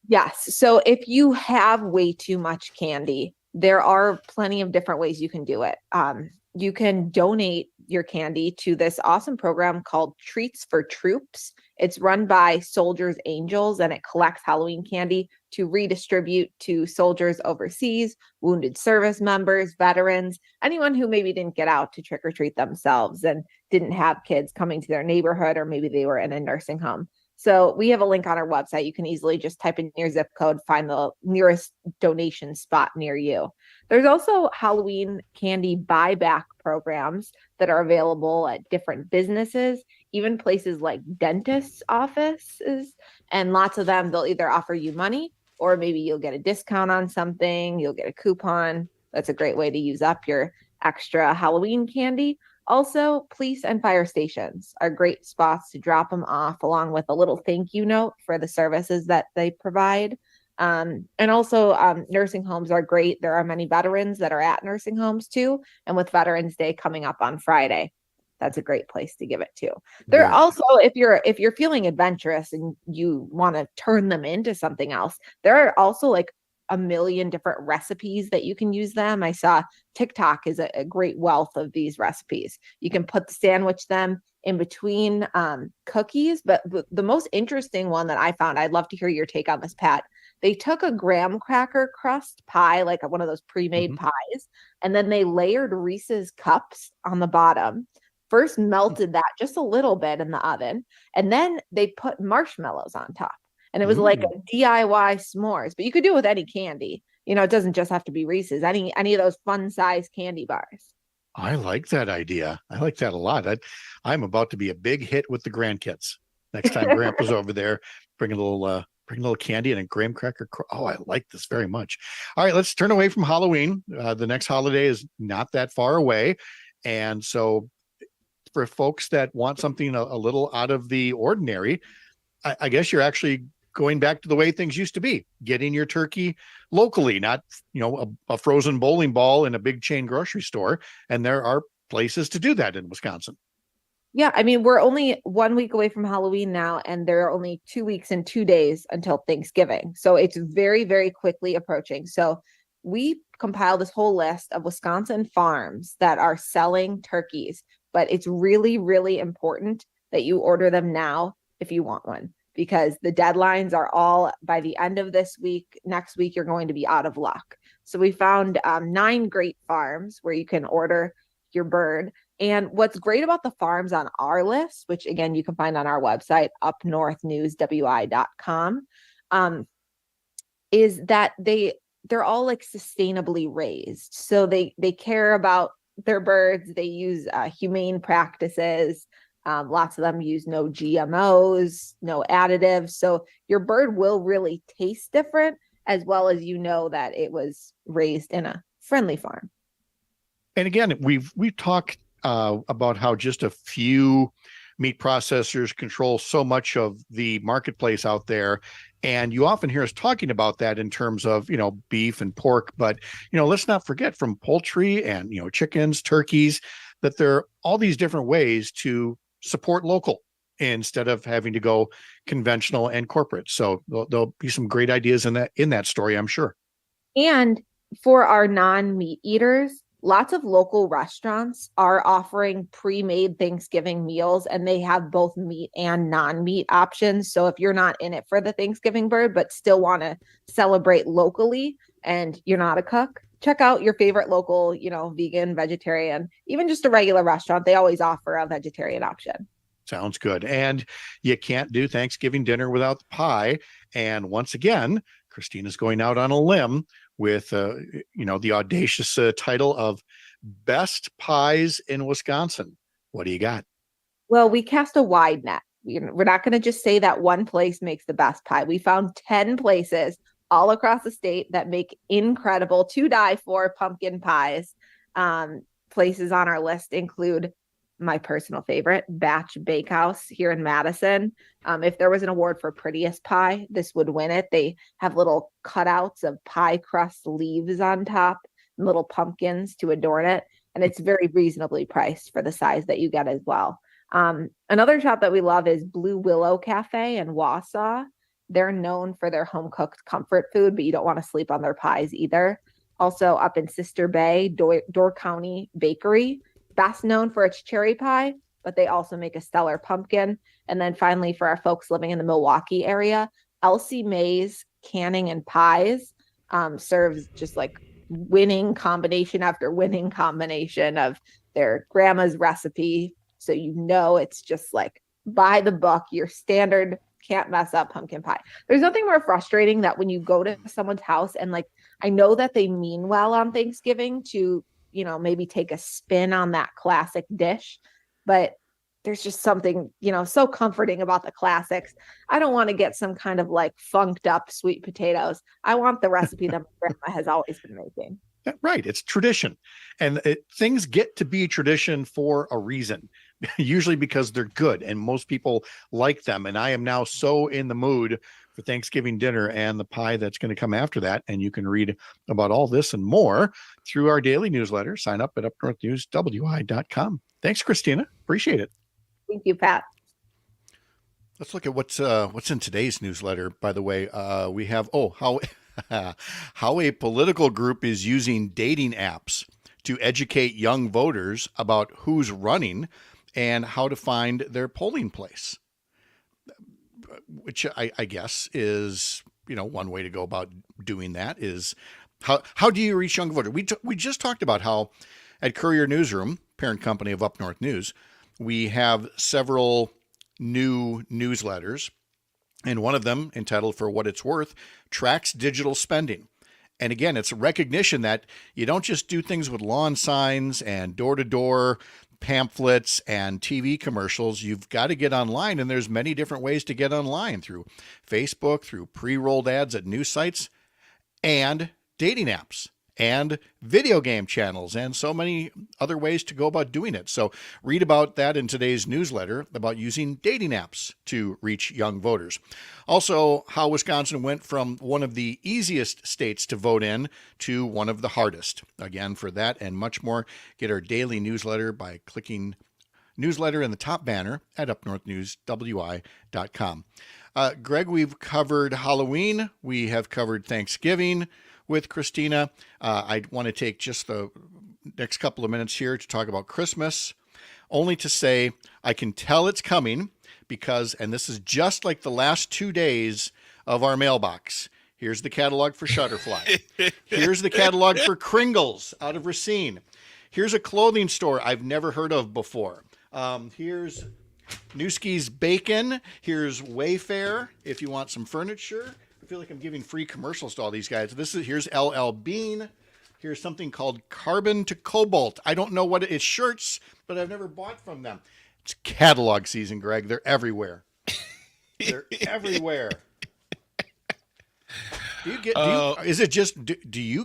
Yes. So if you have way too much candy, there are plenty of different ways you can do it. You can donate your candy to this awesome program called Treats for Troops. It's run by Soldiers Angels, and it collects Halloween candy to redistribute to soldiers overseas, wounded service members, veterans, anyone who maybe didn't get out to trick or treat themselves and didn't have kids coming to their neighborhood, or maybe they were in a nursing home. So we have a link on our website. You can easily just type in your zip code, find the nearest donation spot near you. There's also Halloween candy buyback programs that are available at different businesses, even places like dentists' offices. And lots of them, they'll either offer you money, or maybe you'll get a discount on something, you'll get a coupon. That's a great way to use up your extra Halloween candy. Also, police and fire stations are great spots to drop them off, along with a little thank you note for the services that they provide. And also, nursing homes are great. There are many veterans that are at nursing homes too. And with Veterans Day coming up on Friday, that's a great place to give it to. There are also, if you're feeling adventurous and you want to turn them into something else, there are also like a million different recipes that you can use them. I saw TikTok is a great wealth of these recipes. You can sandwich them in between cookies, but the most interesting one that I found, I'd love to hear your take on this, Pat. They took a graham cracker crust pie, like one of those pre-made pies, and then they layered Reese's cups on the bottom. First melted that just a little bit in the oven, and then they put marshmallows on top. And it was like a DIY s'mores, but you could do it with any candy. It doesn't just have to be Reese's, any of those fun size candy bars. I like that idea. I like that a lot. I'm about to be a big hit with the grandkids. Next time Grandpa's over there, bring a little candy and a graham cracker. Oh, I like this very much. All right, let's turn away from Halloween. The next holiday is not that far away. And so for folks that want something a little out of the ordinary, I guess you're actually going back to the way things used to be, getting your turkey locally, not, a frozen bowling ball in a big chain grocery store. And there are places to do that in Wisconsin. Yeah. I mean, we're only 1 week away from Halloween now, and there are only 2 weeks and 2 days until Thanksgiving. So it's very, very quickly approaching. So we compiled this whole list of Wisconsin farms that are selling turkeys, but it's really, really important that you order them now if you want one, because the deadlines are all by the end of this week. Next week, you're going to be out of luck. So we found 9 great farms where you can order your bird. And what's great about the farms on our list, which again, you can find on our website, UpNorthNewsWI.com, is that they're all like sustainably raised. So they care about their birds. They use humane practices. Lots of them use no GMOs, no additives. So your bird will really taste different, as well as that it was raised in a friendly farm. And again, we've talked about how just a few meat processors control so much of the marketplace out there. And you often hear us talking about that in terms of, beef and pork. But, let's not forget from poultry and, chickens, turkeys, that there are all these different ways to support local instead of having to go conventional and corporate. So there'll be some great ideas in that story, I'm sure. And for our non-meat eaters, lots of local restaurants are offering pre-made Thanksgiving meals, and they have both meat and non-meat options. So if you're not in it for the Thanksgiving bird, but still want to celebrate locally and you're not a cook, check out your favorite local, vegan, vegetarian, even just a regular restaurant. They always offer a vegetarian option. Sounds good. And you can't do Thanksgiving dinner without the pie. And once again, Christina's going out on a limb with, the audacious title of Best Pies in Wisconsin. What do you got? Well, we cast a wide net. We're not going to just say that one place makes the best pie. We found 10 places all across the state that make incredible, to die for pumpkin pies. Places on our list include my personal favorite, Batch Bakehouse here in Madison. If there was an award for prettiest pie, this would win it. They have little cutouts of pie crust leaves on top and little pumpkins to adorn it. And it's very reasonably priced for the size that you get as well. Another shop that we love is Blue Willow Cafe in Wausau. They're known for their home cooked comfort food, but you don't want to sleep on their pies either. Also up in Sister Bay, Door County Bakery, best known for its cherry pie, but they also make a stellar pumpkin. And then finally, for our folks living in the Milwaukee area, Elsie Mae's Canning and Pies serves just like winning combination after winning combination of their grandma's recipe. So it's just like by the book, your standard can't mess up pumpkin pie. There's nothing more frustrating that when you go to someone's house and I know that they mean well on Thanksgiving to maybe take a spin on that classic dish, but there's just something, so comforting about the classics. I don't want to get some kind of funked up sweet potatoes. I want the recipe that my grandma has always been making. Right. It's tradition. And things get to be tradition for a reason, usually because they're good and most people like them. And I am now so in the mood for Thanksgiving dinner and the pie that's going to come after that. And you can read about all this and more through our daily newsletter. Sign up at UpNorthNewsWI.com. Thanks, Christina. Appreciate it. Thank you, Pat. Let's look at what's in today's newsletter. By the way, we have how a political group is using dating apps to educate young voters about who's running and how to find their polling place, which I guess is, one way to go about doing that is how do you reach young voters? We just talked about how at Courier Newsroom, parent company of Up North News, we have several new newsletters. And one of them, entitled For What It's Worth, tracks digital spending. And again, it's a recognition that you don't just do things with lawn signs and door-to-door pamphlets and TV commercials. You've got to get online, and there's many different ways to get online through Facebook, through pre-rolled ads at news sites, and dating apps, and video game channels, and so many other ways to go about doing it. So read about that in today's newsletter about using dating apps to reach young voters. Also, how Wisconsin went from one of the easiest states to vote in to one of the hardest. Again, for that and much more, get our daily newsletter by clicking newsletter in the top banner at UpNorthNewsWI.com. Greg, we've covered Halloween. We have covered Thanksgiving with Christina. I want to take just the next couple of minutes here to talk about Christmas, only to say I can tell it's coming because, and this is just like the last 2 days of our mailbox. Here's the catalog for Shutterfly. Here's the catalog for Kringles out of Racine. Here's a clothing store I've never heard of before. Here's Newski's Bacon. Here's Wayfair if you want some furniture. I feel like I'm giving free commercials to all these guys. Here's LL Bean. Here's something called Carbon to Cobalt. I don't know what it's shirts, but I've never bought from them. It's catalog season, Greg. They're everywhere. They're everywhere. Do you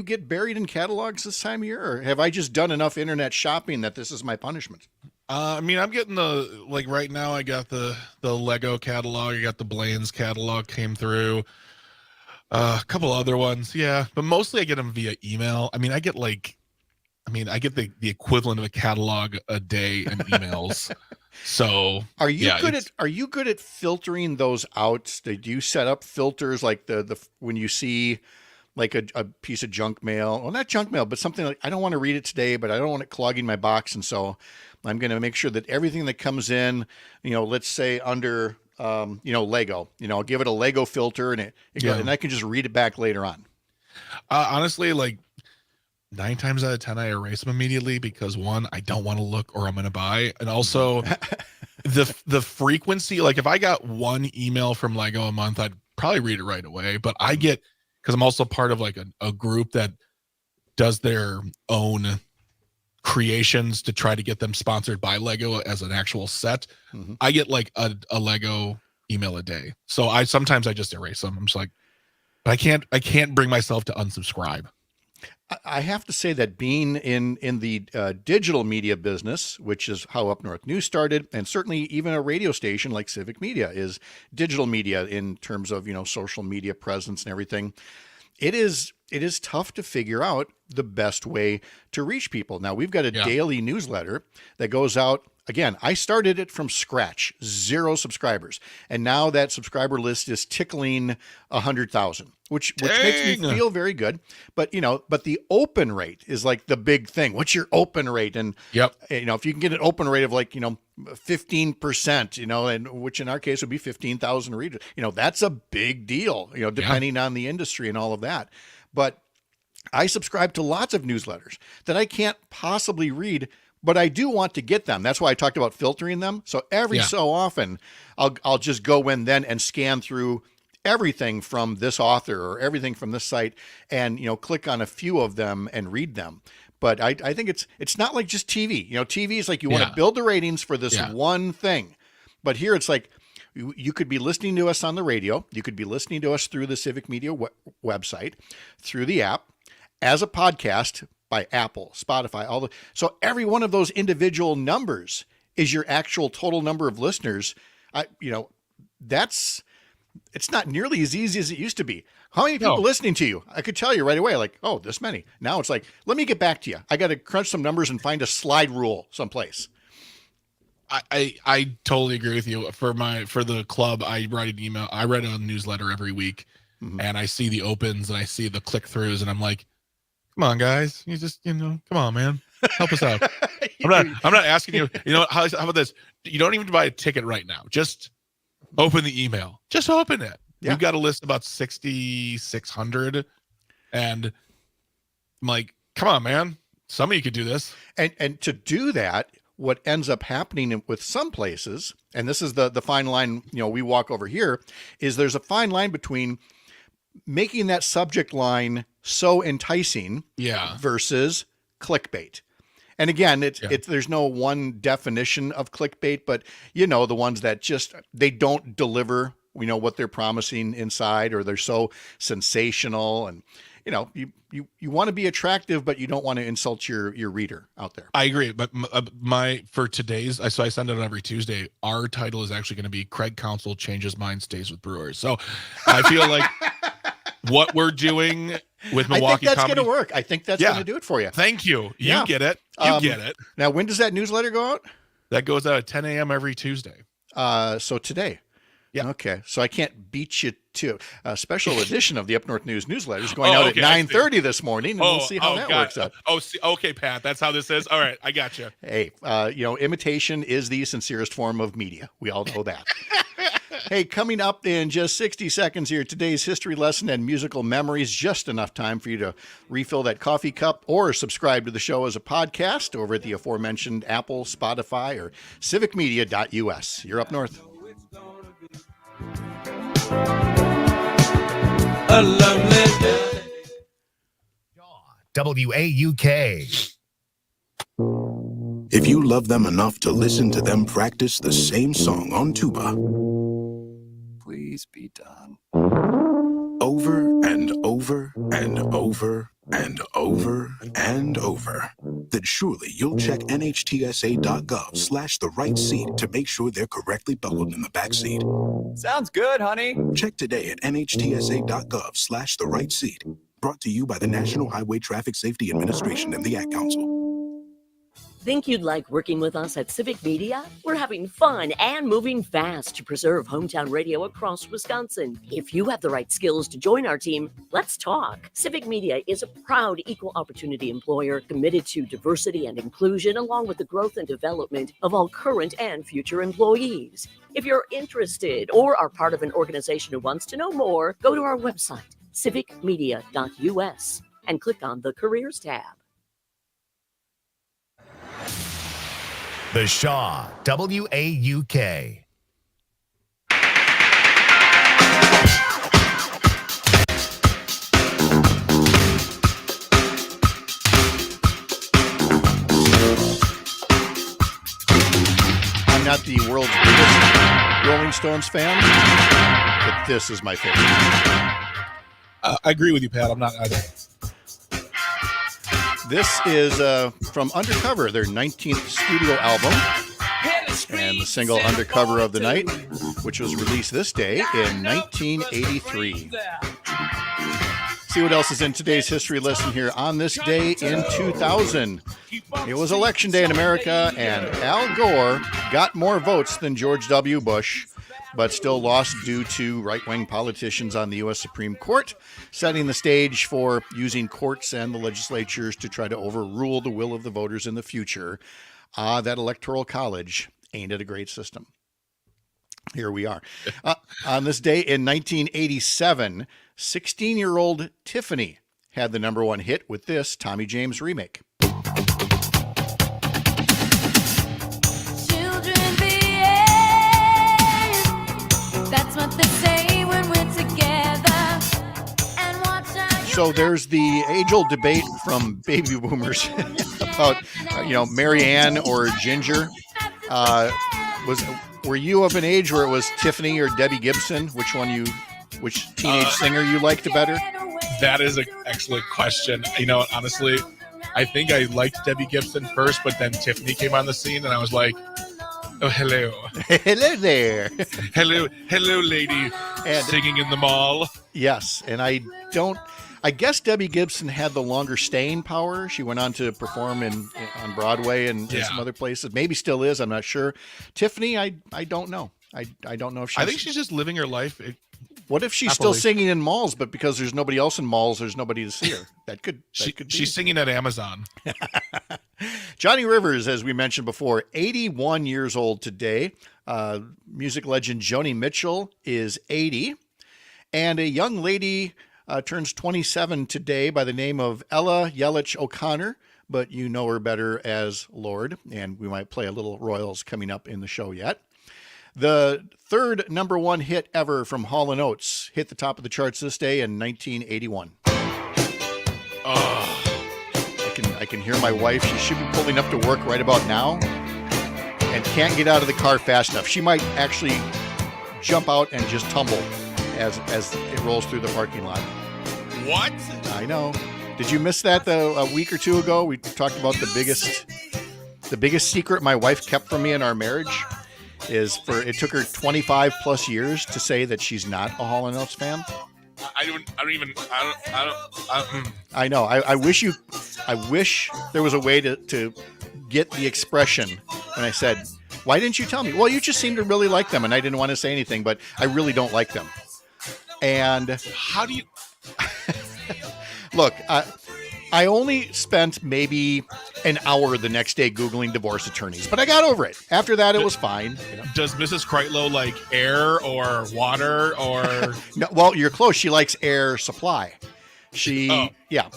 get buried in catalogs this time of year, or have I just done enough internet shopping that this is my punishment? I mean, I'm getting right now I got the Lego catalog, I got the Blaine's catalog came through. A couple other ones, yeah, but mostly I get them via email. I mean, I get the equivalent of a catalog a day in emails. So are you good at filtering those out? Do you set up filters like the when you see like a piece of junk mail? Well, not junk mail, but something like, I don't want to read it today, but I don't want it clogging my box, and so I'm going to make sure that everything that comes in, let's say under Lego, I'll give it a Lego filter, and and I can just read it back later on. Honestly, like 9 times out of 10, I erase them immediately because, one, I don't want to look or I'm going to buy. And also the frequency, like if I got one email from Lego a month, I'd probably read it right away. But I get, because I'm also part of like a group that does their own creations to try to get them sponsored by Lego as an actual set. Mm-hmm. I get like a Lego email a day. So sometimes I just erase them. I'm just like, but I can't bring myself to unsubscribe. I have to say that being in the digital media business, which is how Up North News started, and certainly even a radio station like Civic Media is digital media in terms of, social media presence and everything. It is tough to figure out the best way to reach people. Now, we've got a daily newsletter that goes out. Again, I started it from scratch, 0 subscribers. And now that subscriber list is tickling 100,000, which makes me feel very good. But, but the open rate is like the big thing. What's your open rate? And, if you can get an open rate of like, 15%, and which in our case would be 15,000 readers, that's a big deal, depending on the industry and all of that. But I subscribe to lots of newsletters that I can't possibly read, but I do want to get them. That's why I talked about filtering them. So every so often I'll just go in then and scan through everything from this author or everything from this site and, click on a few of them and read them. But I think it's not like just TV. TV is like you want to build the ratings for this one thing. But here it's like you could be listening to us on the radio. You could be listening to us through the Civic Media website, through the app, as a podcast by Apple, Spotify, so every one of those individual numbers is your actual total number of listeners. It's not nearly as easy as it used to be. How many people listening to you? I could tell you right away, like, oh, this many. Now it's like, let me get back to you. I got to crunch some numbers and find a slide rule someplace. I totally agree with you. For the club, I write an email. I write a newsletter every week, and I see the opens and I see the click throughs, and I'm like, come on, guys. You just, come on, man. Help us out. I'm not asking you, how about this? You don't even buy a ticket right now. Just open the email. Just open it. Yeah. We've got a list about 6,600. And I'm like, come on, man. Some of you could do this. And to do that, what ends up happening with some places, and this is the fine line, we walk over here, is there's a fine line between making that subject line so enticing versus clickbait. And again, there's no one definition of clickbait, but the ones that just, they don't deliver, what they're promising inside, or they're so sensational, and you want to be attractive, but you don't want to insult your reader out there. I agree, but for today's, so I send it out every Tuesday. Our title is actually going to be Craig Counsell Changes Mind, Stays with Brewers. So I feel like what we're doing with Milwaukee, I think that's going to work. I think that's going to do it for you. Thank you. You get it. You get it. Now, when does that newsletter go out? That goes out at 10 a.m. every Tuesday. So today. Yeah. Okay. So I can't beat you to a special edition of the Up North News newsletter is going out at 9:30 this morning, and we'll see how that works out. Okay, Pat. That's how this is. All right. I got you. Hey, imitation is the sincerest form of media. We all know that. Hey, coming up in just 60 seconds here, today's history lesson and musical memories. Just enough time for you to refill that coffee cup or subscribe to the show as a podcast over at the aforementioned Apple, Spotify, or civicmedia.us. You're Up North. A lovely day. WAUK. If you love them enough to listen to them practice the same song on tuba, please be done. over and over and over and over and over, then surely you'll check nhtsa.gov/the right seat to make sure they're correctly buckled in the back seat. Sounds good, honey. Check today at nhtsa.gov/the right seat. Brought to you by the National Highway Traffic Safety Administration and the Ad Council. Think you'd like working with us at Civic Media? We're having fun and moving fast to preserve hometown radio across Wisconsin. If you have the right skills to join our team, let's talk. Civic Media is a proud equal opportunity employer committed to diversity and inclusion, along with the growth and development of all current and future employees. If you're interested or are part of an organization who wants to know more, go to our website, civicmedia.us, and click on the Careers tab. The Shaw, WAUK. I'm not the world's biggest Rolling Stones fan, but this is my favorite. I agree with you, Pat. I'm not either. This is from Undercover, their 19th studio album, and the single Undercover of the Night, which was released this day in 1983. See what else is in today's history lesson here. On this day in 2000, it was Election Day in America, and Al Gore got more votes than George W. Bush, but still lost due to right-wing politicians on the U.S. Supreme Court, setting the stage for using courts and the legislatures to try to overrule the will of the voters in the future. That Electoral College, ain't it a great system? Here we are. On this day in 1987, 16-year-old Tiffany had the #1 hit with this Tommy James remake. So there's the age-old debate from baby boomers about, Mary Ann or Ginger. Were you of an age where it was Tiffany or Debbie Gibson? Which teenage singer you liked better? That is an excellent question. Honestly, I think I liked Debbie Gibson first, but then Tiffany came on the scene, and I was like, oh, hello. Hello there. Hello, lady, and singing in the mall. Yes, and I guess Debbie Gibson had the longer staying power. She went on to perform on Broadway and some other places. Maybe still is. I'm not sure. Tiffany, I don't know. I don't know if she's... I think she's just living her life. What if she's still singing in malls, but because there's nobody else in malls, there's nobody to see her? That could be. She's singing at Amazon. Johnny Rivers, as we mentioned before, 81 years old today. Music legend Joni Mitchell is 80. And a young lady turns 27 today by the name of Ella Yelich O'Connor, but you know her better as Lorde, and we might play a little Royals coming up in the show yet. The third #1 hit ever from Hall & Oates hit the top of the charts this day in 1981. I can hear my wife. She should be pulling up to work right about now and can't get out of the car fast enough. She might actually jump out and just tumble as it rolls through the parking lot. What? I know. Did you miss that a week or two ago? We talked about the biggest secret my wife kept from me in our marriage. It took her 25 plus years to say that she's not a Hall & Oates fan. I know. I wish there was a way to get the expression when I said, why didn't you tell me? Well, you just seem to really like them, and I didn't want to say anything, but I really don't like them. And how do you look? I only spent maybe an hour the next day Googling divorce attorneys, but I got over it. After that, it was fine. Does Mrs. Kreitlow like air or water or? No, well, you're close. She likes Air Supply.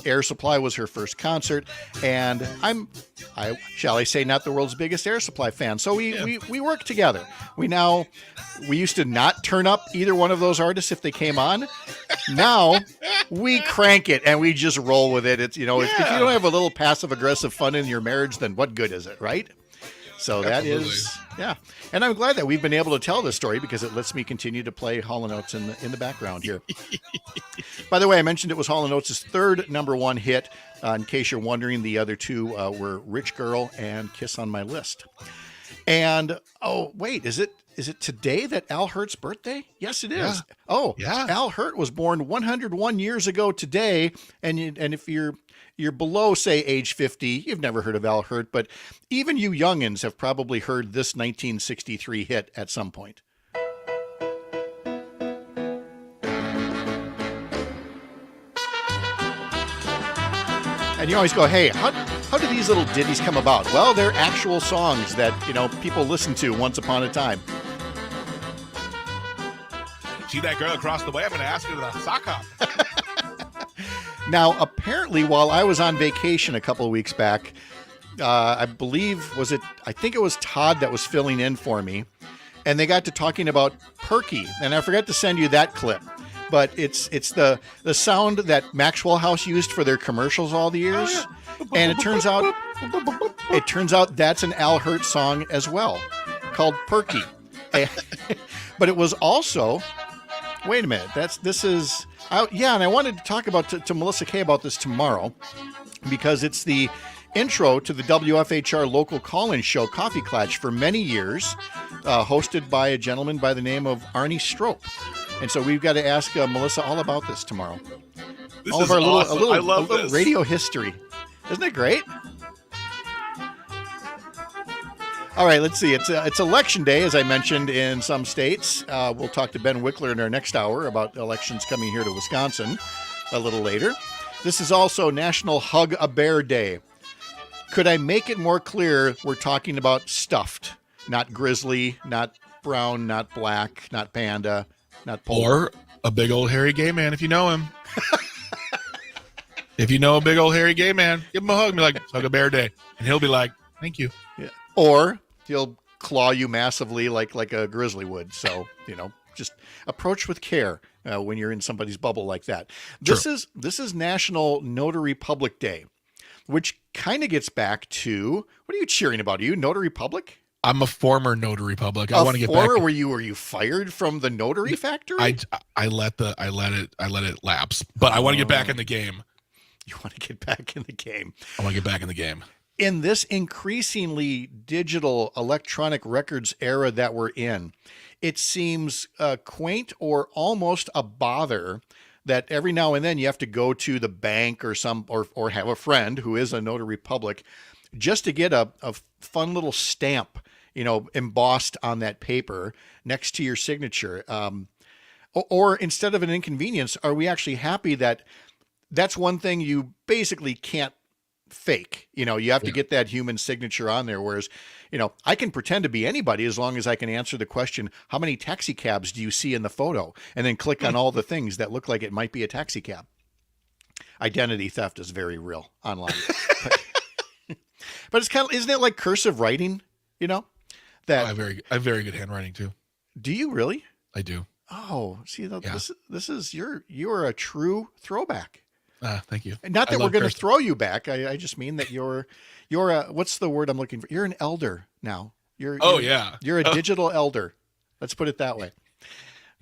Air Supply was her first concert, and shall I say, not the world's biggest Air Supply fan. So we work together. We used to not turn up either one of those artists if they came on. Now we crank it and we just roll with it. It's if you don't have a little passive aggressive fun in your marriage, then what good is it, right? So that is, yeah. And I'm glad that we've been able to tell this story because it lets me continue to play Hall & Oates in the background here. By the way, I mentioned it was Hall & Oates' third #1 hit. In case you're wondering, the other two were Rich Girl and Kiss on My List. And, oh, wait, is it today that Al Hirt's birthday? Yes, it is. Yeah. Oh, Yeah. Al Hirt was born 101 years ago today. And if you're below, say, age 50, you've never heard of Al Hirt, but even you youngins have probably heard this 1963 hit at some point. And you always go, hey, how do these little ditties come about? Well, they're actual songs that, people listen to once upon a time. See that girl across the way? I'm going to ask her to the sock hop. Now, apparently, while I was on vacation a couple of weeks back, I think it was Todd that was filling in for me, and they got to talking about Perky, and I forgot to send you that clip, but it's the sound that Maxwell House used for their commercials all the years, and it turns out that's an Al Hirt song as well, called Perky. But it was also, wait a minute, and I wanted to talk about to Melissa Kay about this tomorrow because it's the intro to the WFHR local call-in show Coffee Klatch for many years, hosted by a gentleman by the name of Arnie Strope. And so we've got to ask Melissa all about this tomorrow. This all is of our awesome. I love little this. radio history. Isn't it great? All right, let's see. It's election day, as I mentioned, in some states. We'll talk to Ben Wikler in our next hour about elections coming here to Wisconsin a little later. This is also National Hug a Bear Day. Could I make it more clear? We're talking about stuffed, not grizzly, not brown, not black, not panda, not polar. Or a big old hairy gay man if you know him. If you know a big old hairy gay man, give him a hug and be like, "Hug a bear day." And he'll be like, "Thank you." Yeah. Or he'll claw you massively like a grizzly would. So, just approach with care when you're in somebody's bubble like that. This is National Notary Public Day, which kind of gets back to, what are you cheering about? Are you Notary Public? I'm a former notary public. I want to get back. Were you fired from the notary factory? I let it lapse, but I want to get back in the game. You want to get back in the game. I want to get back in the game. In this increasingly digital electronic records era that we're in, it seems quaint or almost a bother that every now and then you have to go to the bank or have a friend who is a notary public just to get a fun little stamp, embossed on that paper next to your signature. Or instead of an inconvenience, are we actually happy that that's one thing you basically can't fake? You have to get that human signature on there. Whereas, I can pretend to be anybody as long as I can answer the question, how many taxi cabs do you see in the photo? And then click on all the things that look like it might be a taxi cab. Identity theft is very real online. But it's isn't it like cursive writing? That I have very good handwriting too. Do you really? I do. Oh, see, this is you are a true throwback. Thank you. Not that we're going to throw you back. I just mean that you're a, what's the word I'm looking for? You're an elder now. You're a digital elder. Let's put it that way.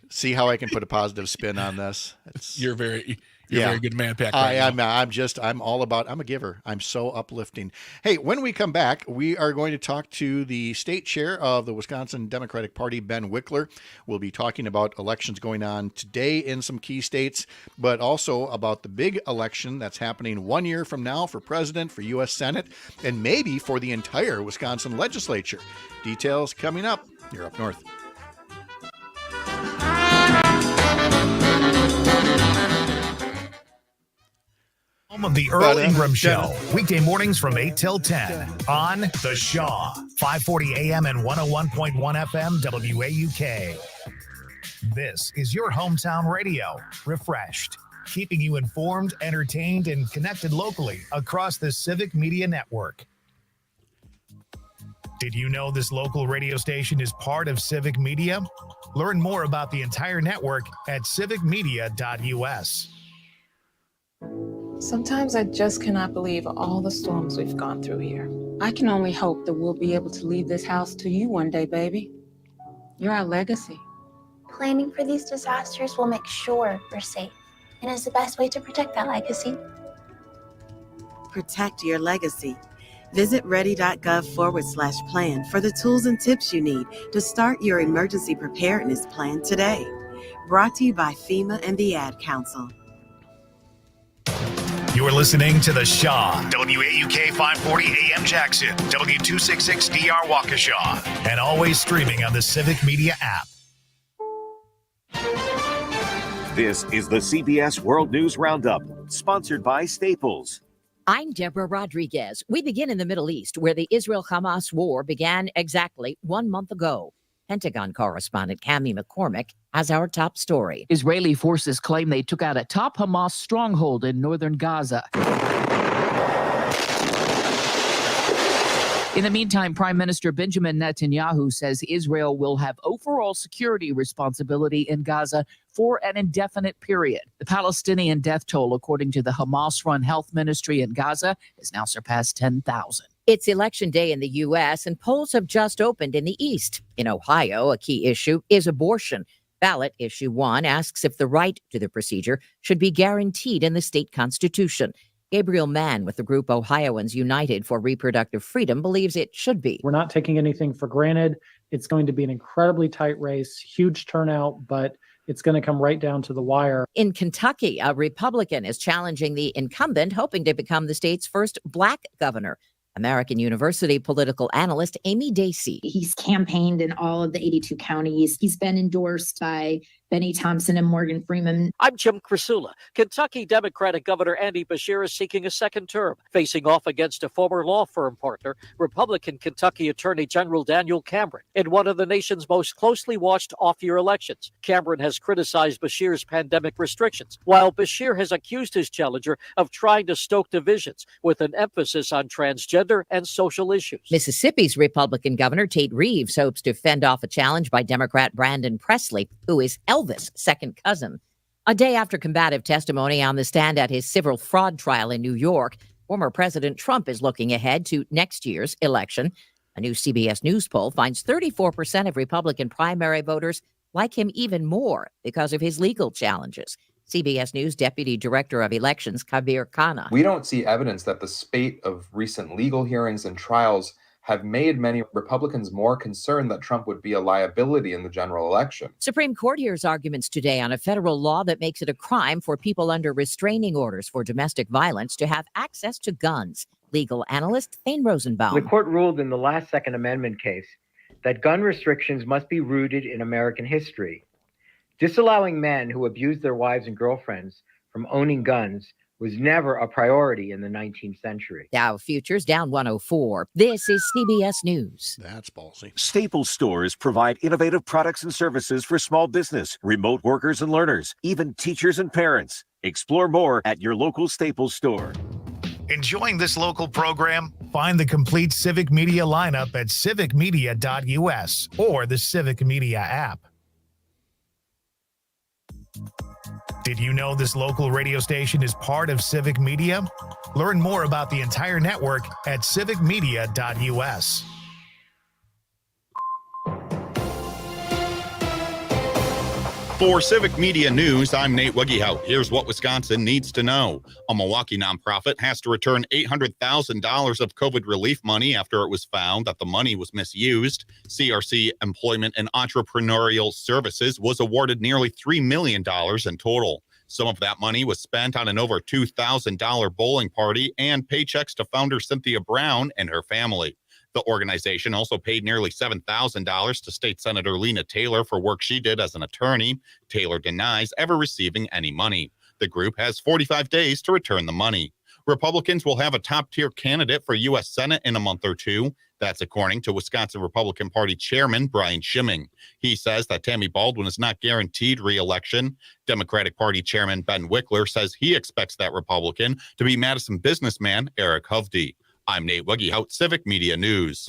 See how I can put a positive spin on this. You're a very good man, Pat. I'm a giver. I'm so uplifting. Hey, when we come back, we are going to talk to the state chair of the Wisconsin Democratic Party, Ben Wikler. We'll be talking about elections going on today in some key states, but also about the big election that's happening 1 year from now for president, for U.S. Senate, and maybe for the entire Wisconsin legislature. Details coming up. You're Up North. Home of the Earl Ingram Show, weekday mornings from 8 till 10 on The Shaw, 540 AM and 101.1 FM WAUK. This is your hometown radio, refreshed, keeping you informed, entertained, and connected locally across the Civic Media Network. Did you know this local radio station is part of Civic Media? Learn more about the entire network at civicmedia.us. Sometimes I just cannot believe all the storms we've gone through here. I can only hope that we'll be able to leave this house to you one day, baby. You're our legacy. Planning for these disasters will make sure we're safe, and is the best way to protect that legacy. Protect your legacy. Visit ready.gov/plan for the tools and tips you need to start your emergency preparedness plan today. Brought to you by FEMA and the Ad Council. You're listening to The Shaw, WAUK 540 AM Jackson, W266DR Waukesha, and always streaming on the Civic Media app. This is the CBS World News Roundup, sponsored by Staples. I'm Deborah Rodriguez. We begin in the Middle East, where the Israel-Hamas war began exactly 1 month ago. Pentagon correspondent Cammie McCormick has our top story. Israeli forces claim they took out a top Hamas stronghold in northern Gaza. In the meantime, Prime Minister Benjamin Netanyahu says Israel will have overall security responsibility in Gaza for an indefinite period. The Palestinian death toll, according to the Hamas-run health ministry in Gaza, has now surpassed 10,000. It's election day in the U.S., and polls have just opened in the East. In Ohio, a key issue is abortion. Ballot issue 1 asks if the right to the procedure should be guaranteed in the state constitution. Gabriel Mann with the group Ohioans United for Reproductive Freedom believes it should be. We're not taking anything for granted. It's going to be an incredibly tight race, huge turnout, but it's going to come right down to the wire. In Kentucky, a Republican is challenging the incumbent, hoping to become the state's first Black governor. American University political analyst Amy Dacey. He's campaigned in all of the 82 counties. He's been endorsed by Benny Thompson and Morgan Freeman. I'm Jim Krasula. Kentucky Democratic Governor Andy Beshear is seeking a second term, facing off against a former law firm partner, Republican Kentucky Attorney General Daniel Cameron, in one of the nation's most closely watched off-year elections. Cameron has criticized Beshear's pandemic restrictions, while Beshear has accused his challenger of trying to stoke divisions with an emphasis on transgender and social issues. Mississippi's Republican Governor Tate Reeves hopes to fend off a challenge by Democrat Brandon Presley, who is Elvis' second cousin. A day after combative testimony on the stand at his civil fraud trial in New York, former President Trump is looking ahead to next year's election. A new CBS News poll finds 34% of Republican primary voters like him even more because of his legal challenges. CBS News Deputy Director of Elections, Kabir Khanna. We don't see evidence that the spate of recent legal hearings and trials have made many Republicans more concerned that Trump would be a liability in the general election. Supreme Court hears arguments today on a federal law that makes it a crime for people under restraining orders for domestic violence to have access to guns. Legal analyst Thane Rosenbaum. The court ruled in the last Second Amendment case that gun restrictions must be rooted in American history. Disallowing men who abused their wives and girlfriends from owning guns was never a priority in the 19th century. Dow futures down 104. This is CBS News. That's ballsy. Staples stores provide innovative products and services for small business, remote workers and learners, even teachers and parents. Explore more at your local Staples store. Enjoying this local program? Find the complete Civic Media lineup at civicmedia.us or the Civic Media app. Did you know this local radio station is part of Civic Media? Learn more about the entire network at civicmedia.us. For Civic Media News, I'm Nate Wiggyhout. Here's what Wisconsin needs to know. A Milwaukee nonprofit has to return $800,000 of COVID relief money after it was found that the money was misused. CRC Employment and Entrepreneurial Services was awarded nearly $3 million in total. Some of that money was spent on an over $2,000 bowling party and paychecks to founder Cynthia Brown and her family. The organization also paid nearly $7,000 to State Senator Lena Taylor for work she did as an attorney. Taylor denies ever receiving any money. The group has 45 days to return the money. Republicans will have a top-tier candidate for U.S. Senate in a month or two. That's according to Wisconsin Republican Party Chairman Brian Schimming. He says that Tammy Baldwin is not guaranteed re-election. Democratic Party Chairman Ben Wikler says he expects that Republican to be Madison businessman Eric Hovde. I'm Nate Wiggyhout, Civic Media News.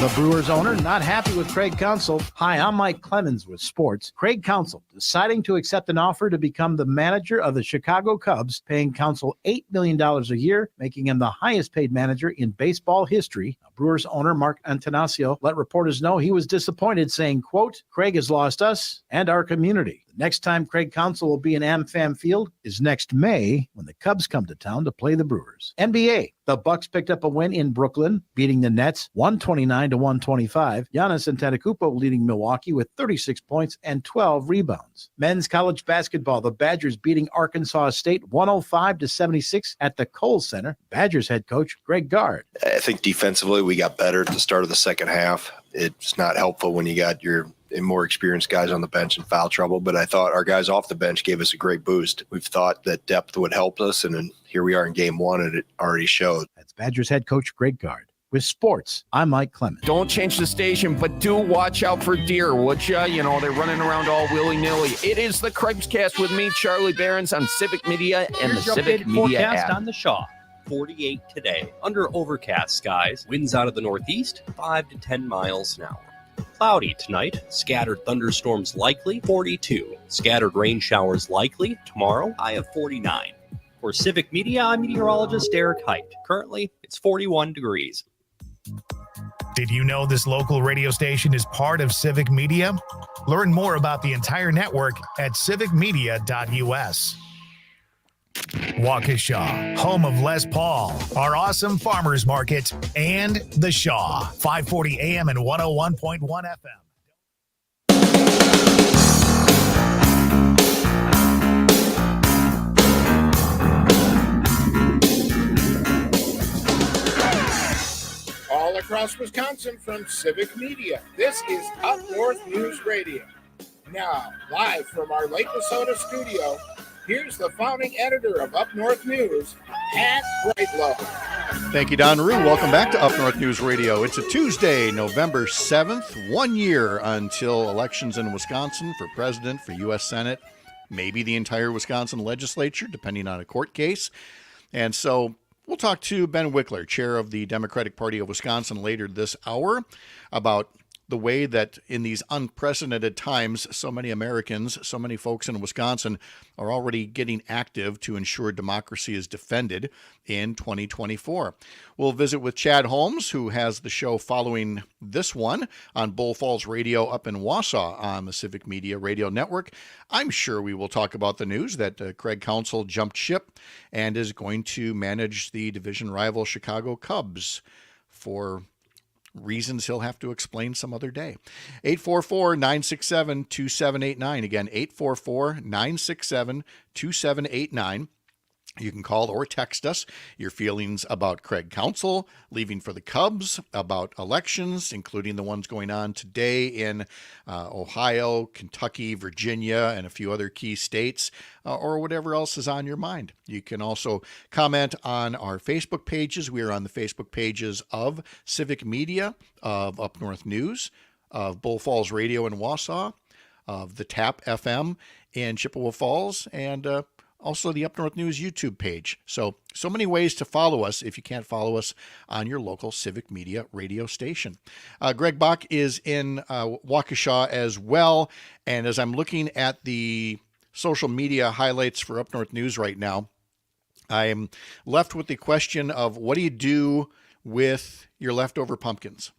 The Brewers owner not happy with Craig Counsell. Hi, I'm Mike Clemens with sports. Craig Counsell deciding to accept an offer to become the manager of the Chicago Cubs, paying Counsell $8 million a year, making him the highest paid manager in baseball history. Brewers owner Mark Antanasio let reporters know he was disappointed, saying, quote, Craig has lost us and our community. The next time Craig Counsell will be in AmFam Field is next May when the Cubs come to town to play the Brewers. NBA, the Bucks picked up a win in Brooklyn, beating the Nets 129-125. Giannis Antetokounmpo leading Milwaukee with 36 points and 12 rebounds. Men's college basketball, the Badgers beating Arkansas State 105-76 at the Kohl Center. Badgers head coach Greg Gard. I think defensively we got better at the start of the second half. It's not helpful when you got your more experienced guys on the bench in foul trouble, but I thought our guys off the bench gave us a great boost. We've thought that depth would help us, and then here we are in game one, and it already showed. That's Badgers head coach Greg Gard. With sports, I'm Mike Clemens. Don't change the station, but do watch out for deer, would ya? You know, they're running around all willy-nilly. It is the Craig's with me, Charlie Barons, on Civic Media and Here's the your Civic updated Media forecast app. on the Shaw. 48 today. Under overcast skies. Winds out of the northeast, 5 to 10 miles an hour. Cloudy tonight. Scattered thunderstorms likely, 42. Scattered rain showers likely tomorrow, high of 49. For Civic Media, I'm meteorologist Derek Height. Currently, it's 41 degrees. Did you know this local radio station is part of Civic Media? Learn more about the entire network at civicmedia.us. Waukesha, home of Les Paul, our awesome farmers market, and The Shaw, 540 AM and 101.1 FM. All across Wisconsin from Civic Media, this is Up North News Radio. Now, live from our Lake Wissota studio, here's the founding editor of Up North News, Pat Brightlow. Thank you, Don Rue. Welcome back to Up North News Radio. It's a Tuesday, November 7th, 1 year until elections in Wisconsin for president, for U.S. Senate, maybe the entire Wisconsin legislature, depending on a court case. And so we'll talk to Ben Wikler, chair of the Democratic Party of Wisconsin, later this hour about the way that in these unprecedented times, so many Americans, so many folks in Wisconsin are already getting active to ensure democracy is defended in 2024. We'll visit with Chad Holmes, who has the show following this one on Bull Falls Radio up in Wausau on the Civic Media Radio Network. I'm sure we will talk about the news that Craig Counsell jumped ship and is going to manage the division rival Chicago Cubs for reasons he'll have to explain some other day. 844-967-2789. Again, 844-967-2789. You can call or text us your feelings about Craig Counsell leaving for the Cubs, about elections, including the ones going on today in Ohio, Kentucky, Virginia, and a few other key states, or whatever else is on your mind. You can also comment on our Facebook pages. We are on the Facebook pages of Civic Media, of Up North News, of Bull Falls Radio in Wausau, of the TAP FM in Chippewa Falls, and also the Up North News YouTube page. So many ways to follow us if you can't follow us on your local Civic Media radio station. Greg Bach is in Waukesha as well. And as I'm looking at the social media highlights for Up North News right now, I'm left with the question of what do you do with your leftover pumpkins?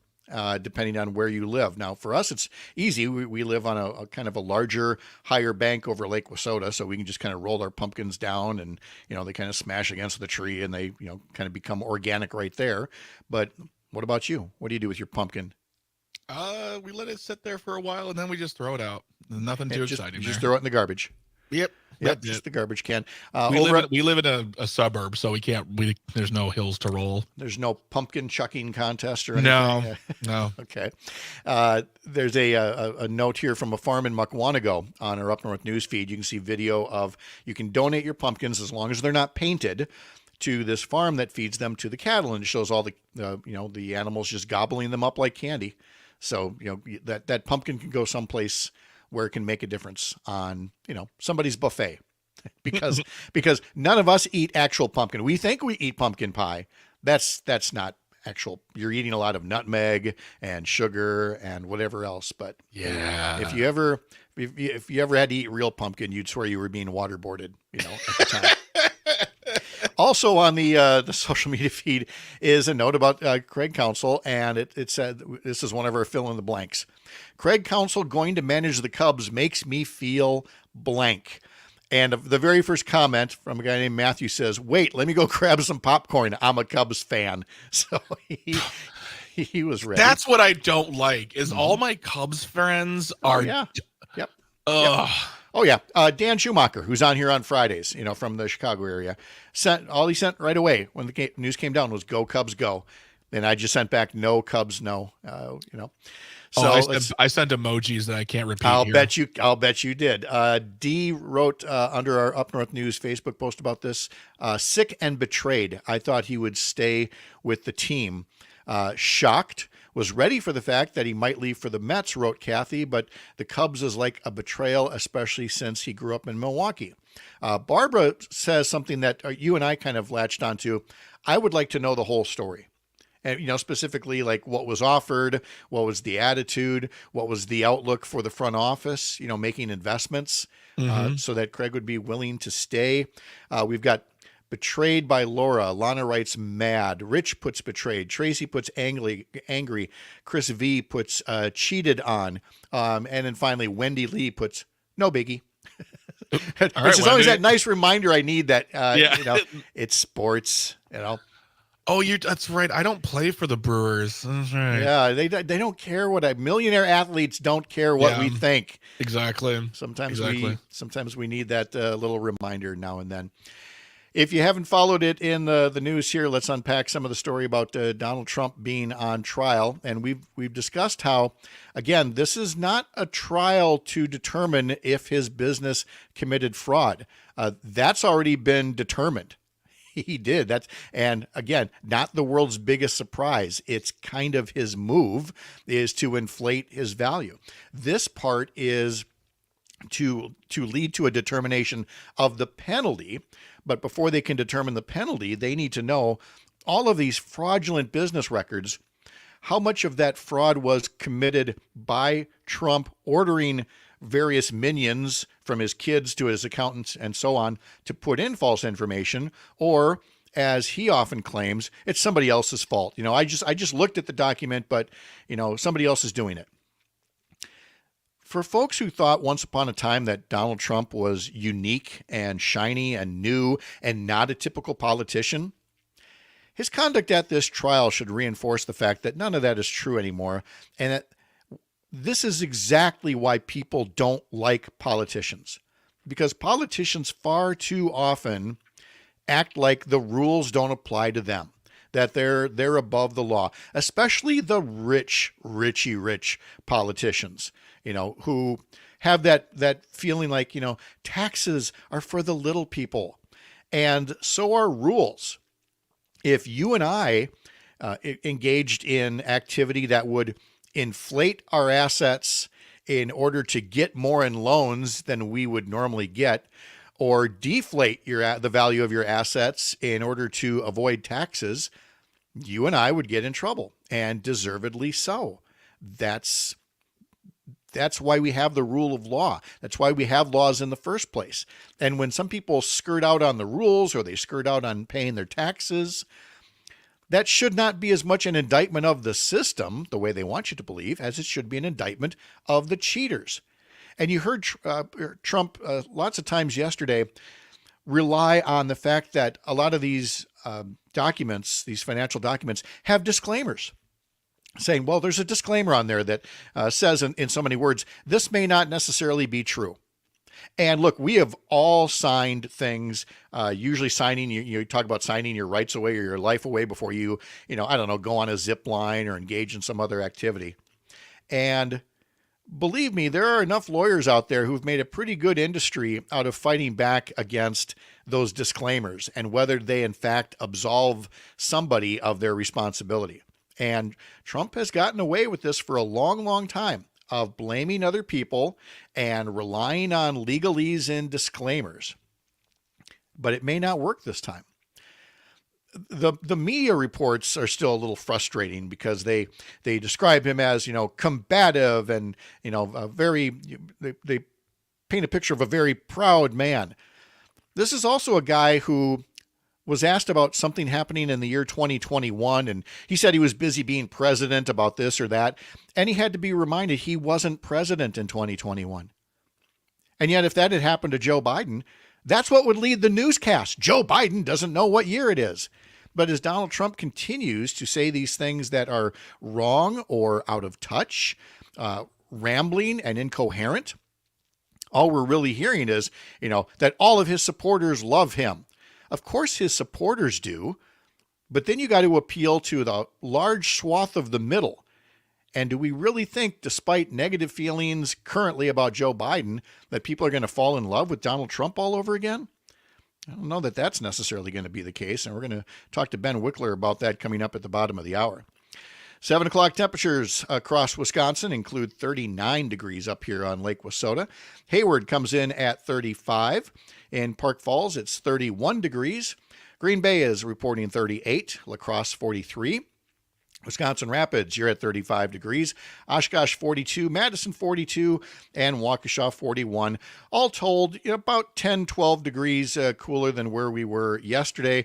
Depending on where you live. Now, for us, it's easy. We live on a kind of a larger, higher bank over Lake Wissota, so we can just kind of roll our pumpkins down and, they kind of smash against the tree and they, kind of become organic right there. But what about you? What do you do with your pumpkin? We let it sit there for a while and then we just throw it out. Nothing too exciting. Just throw it in the garbage. Yep. Just the garbage can. We live in a suburb, so there's no hills to roll. There's no pumpkin chucking contest or anything? No. Okay. There's a note here from a farm in Mukwanago on our Up North News feed. You can see video of, you can donate your pumpkins as long as they're not painted to this farm that feeds them to the cattle, and it shows all the animals just gobbling them up like candy. So, that pumpkin can go someplace where it can make a difference on, somebody's buffet because none of us eat actual pumpkin. We think we eat pumpkin pie. That's not you're eating a lot of nutmeg and sugar and whatever else. But Yeah, if you ever had to eat real pumpkin, you'd swear you were being waterboarded, at the time. Also on the social media feed is a note about Craig Counsell, and it said, this is one of our fill in the blanks. Craig Counsell going to manage the Cubs makes me feel blank. And the very first comment from a guy named Matthew says, "Wait, let me go grab some popcorn. I'm a Cubs fan." So he was ready. That's what I don't like. Is all my Cubs friends are. Oh, yeah. Yep. Ugh. Yep. Oh yeah, Dan Schumacher, who's on here on Fridays, from the Chicago area, sent right away when the news came down was "Go Cubs, go," and I just sent back "No Cubs, no." So I sent emojis that I can't repeat. I'll bet you did. D wrote under our Up North News Facebook post about this, sick and betrayed. I thought he would stay with the team. Shocked. Was ready for the fact that he might leave for the Mets, wrote Kathy, but the Cubs is like a betrayal, especially since he grew up in Milwaukee. Barbara says something that you and I kind of latched onto. I would like to know the whole story. And, specifically like what was offered, what was the attitude, what was the outlook for the front office, making investments so that Craig would be willing to stay. We've got betrayed by Laura. Lana writes mad. Rich puts betrayed. Tracy puts angry. Chris V puts cheated on. And then finally, Wendy Lee puts no biggie. Which is always that nice reminder I need that, it's sports, Oh, that's right. I don't play for the Brewers. That's right. Yeah, they don't care millionaire athletes don't care what we think. Exactly. Sometimes we need that little reminder now and then. If you haven't followed it in the news here, let's unpack some of the story about Donald Trump being on trial. And we've discussed how, again, this is not a trial to determine if his business committed fraud. That's already been determined. He did. And again, not the world's biggest surprise. It's kind of his move is to inflate his value. This part is to lead to a determination of the penalty. But before they can determine the penalty, they need to know all of these fraudulent business records, how much of that fraud was committed by Trump ordering various minions from his kids to his accountants and so on to put in false information, or as he often claims, it's somebody else's fault. I just looked at the document, but somebody else is doing it. For folks who thought once upon a time that Donald Trump was unique and shiny and new and not a typical politician, his conduct at this trial should reinforce the fact that none of that is true anymore, and that this is exactly why people don't like politicians, because politicians far too often act like the rules don't apply to them, that they're above the law, especially the rich politicians, who have that feeling like, taxes are for the little people, and so are rules. If you and I engaged in activity that would inflate our assets in order to get more in loans than we would normally get, or deflate the value of your assets in order to avoid taxes, you and I would get in trouble, and deservedly so. That's why we have the rule of law. That's why we have laws in the first place. And when some people skirt out on the rules, or they skirt out on paying their taxes, that should not be as much an indictment of the system, the way they want you to believe, as it should be an indictment of the cheaters. And you heard Trump lots of times yesterday rely on the fact that a lot of these documents, these financial documents, have disclaimers saying, well, there's a disclaimer on there that says in so many words, this may not necessarily be true. And look, we have all signed things, usually signing, you talk about signing your rights away or your life away before you, go on a zip line or engage in some other activity. And believe me, there are enough lawyers out there who've made a pretty good industry out of fighting back against those disclaimers and whether they in fact absolve somebody of their responsibility. And Trump has gotten away with this for a long, long time, of blaming other people and relying on legalese and disclaimers. But it may not work this time. the media reports are still a little frustrating because they describe him as, combative and, they paint a picture of a very proud man. This is also a guy who was asked about something happening in the year 2021, and he said he was busy being president about this or that, and he had to be reminded he wasn't president in 2021. And yet, if that had happened to Joe Biden, that's what would lead the newscast. Joe Biden doesn't know what year it is. But as Donald Trump continues to say these things that are wrong or out of touch, rambling and incoherent, all we're really hearing is, that all of his supporters love him. Of course his supporters do, but then you got to appeal to the large swath of the middle. And do we really think, despite negative feelings currently about Joe Biden, that people are going to fall in love with Donald Trump all over again? I don't know that that's necessarily going to be the case, and we're going to talk to Ben Wikler about that coming up at the bottom of the hour. 7 o'clock temperatures across Wisconsin include 39 degrees up here on Lake Wissota. Hayward comes in at 35. In Park Falls, it's 31 degrees. Green Bay is reporting 38. La Crosse, 43. Wisconsin Rapids, you're at 35 degrees. Oshkosh, 42. Madison, 42. And Waukesha, 41. All told, about 10, 12 degrees cooler than where we were yesterday.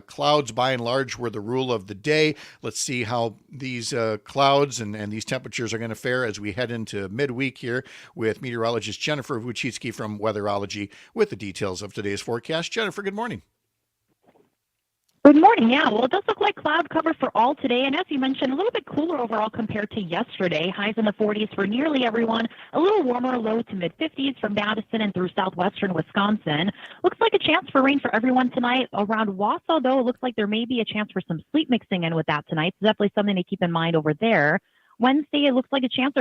Clouds, by and large, were the rule of the day. Let's see how these clouds and these temperatures are going to fare as we head into midweek here with meteorologist Jennifer Wojcicki from Weatherology with the details of today's forecast. Jennifer, good morning. Good morning. Yeah, well, it does look like cloud cover for all today. And as you mentioned, a little bit cooler overall compared to yesterday. Highs in the 40s for nearly everyone. A little warmer, low to mid 50s from Madison and through southwestern Wisconsin. Looks like a chance for rain for everyone tonight. Around Wausau, though, it looks like there may be a chance for some sleet mixing in with that tonight. So definitely something to keep in mind over there. Wednesday, it looks like a chance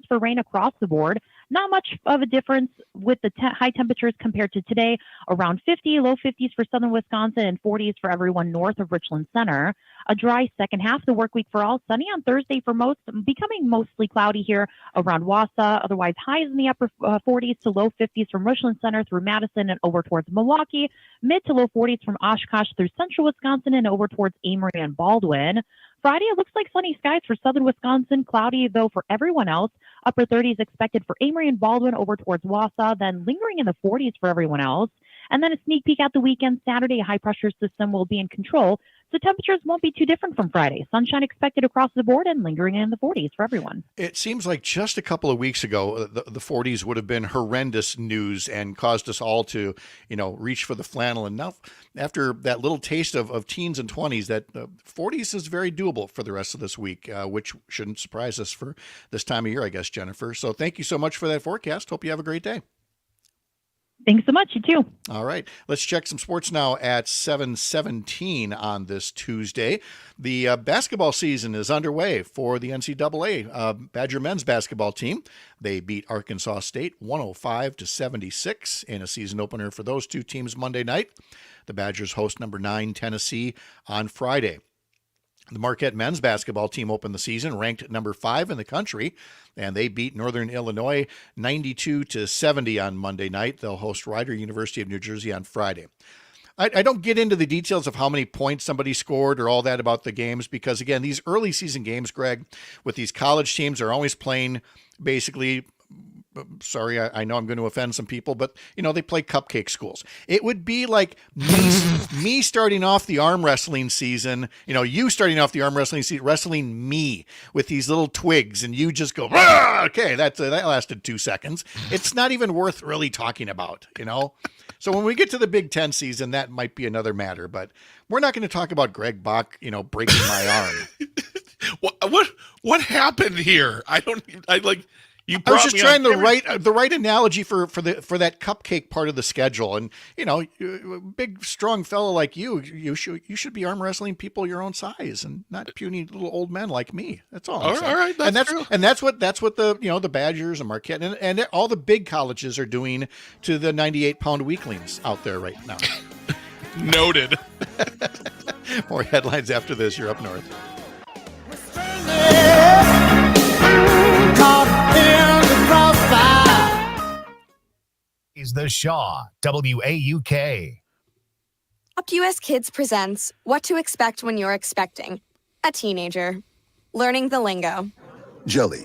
for rain across the board. Not much of a difference with the high temperatures compared to today. Around 50, low 50s for southern Wisconsin and 40s for everyone north of Richland Center. A dry second half of the work week for all. Sunny on Thursday for most, becoming mostly cloudy here around Wausau. Otherwise, highs in the upper 40s to low 50s from Richland Center through Madison and over towards Milwaukee. Mid to low 40s from Oshkosh through central Wisconsin and over towards Amory and Baldwin. Friday, it looks like sunny skies for southern Wisconsin, cloudy though for everyone else. Upper 30s expected for Amory and Baldwin over towards Wausau, then lingering in the 40s for everyone else. And then a sneak peek at the weekend. Saturday, a high pressure system will be in control, so temperatures won't be too different from Friday. Sunshine expected across the board and lingering in the 40s for everyone. It seems like just a couple of weeks ago, the 40s would have been horrendous news and caused us all to, reach for the flannel. And now, after that little taste of teens and 20s, that 40s is very doable for the rest of this week, which shouldn't surprise us for this time of year, I guess, Jennifer. So thank you so much for that forecast. Hope you have a great day. Thanks so much. You too. All right. Let's check some sports now at 7:17 on this Tuesday. The basketball season is underway for the NCAA Badger men's basketball team. They beat Arkansas State 105-76 in a season opener for those two teams Monday night. The Badgers host number 9 Tennessee on Friday. The Marquette men's basketball team opened the season ranked number 5 in the country, and they beat Northern Illinois 92-70 on Monday night. They'll host Rider University of New Jersey on Friday. I don't get into the details of how many points somebody scored or all that about the games because, again, these early season games, Greg, with these college teams are always playing basically – sorry, I know I'm going to offend some people, but, they play cupcake schools. It would be like me starting off the arm wrestling season, you starting off the arm wrestling season, wrestling me with these little twigs, and you just go, okay, that lasted 2 seconds. It's not even worth really talking about, So when we get to the Big Ten season, that might be another matter, but we're not going to talk about Greg Bach, breaking my arm. What happened here? I was just trying the right analogy for that cupcake part of the schedule, and big strong fellow like you should be arm wrestling people your own size and not puny little old men like me. That's all. All right, that's true. And that's what the the Badgers and Marquette and all the big colleges are doing to the 98-pound weaklings out there right now. Noted. More headlines after this. You're up north. Is the Shaw, WAUK. US Kids presents What to Expect When You're Expecting a Teenager. Learning the lingo. Jelly.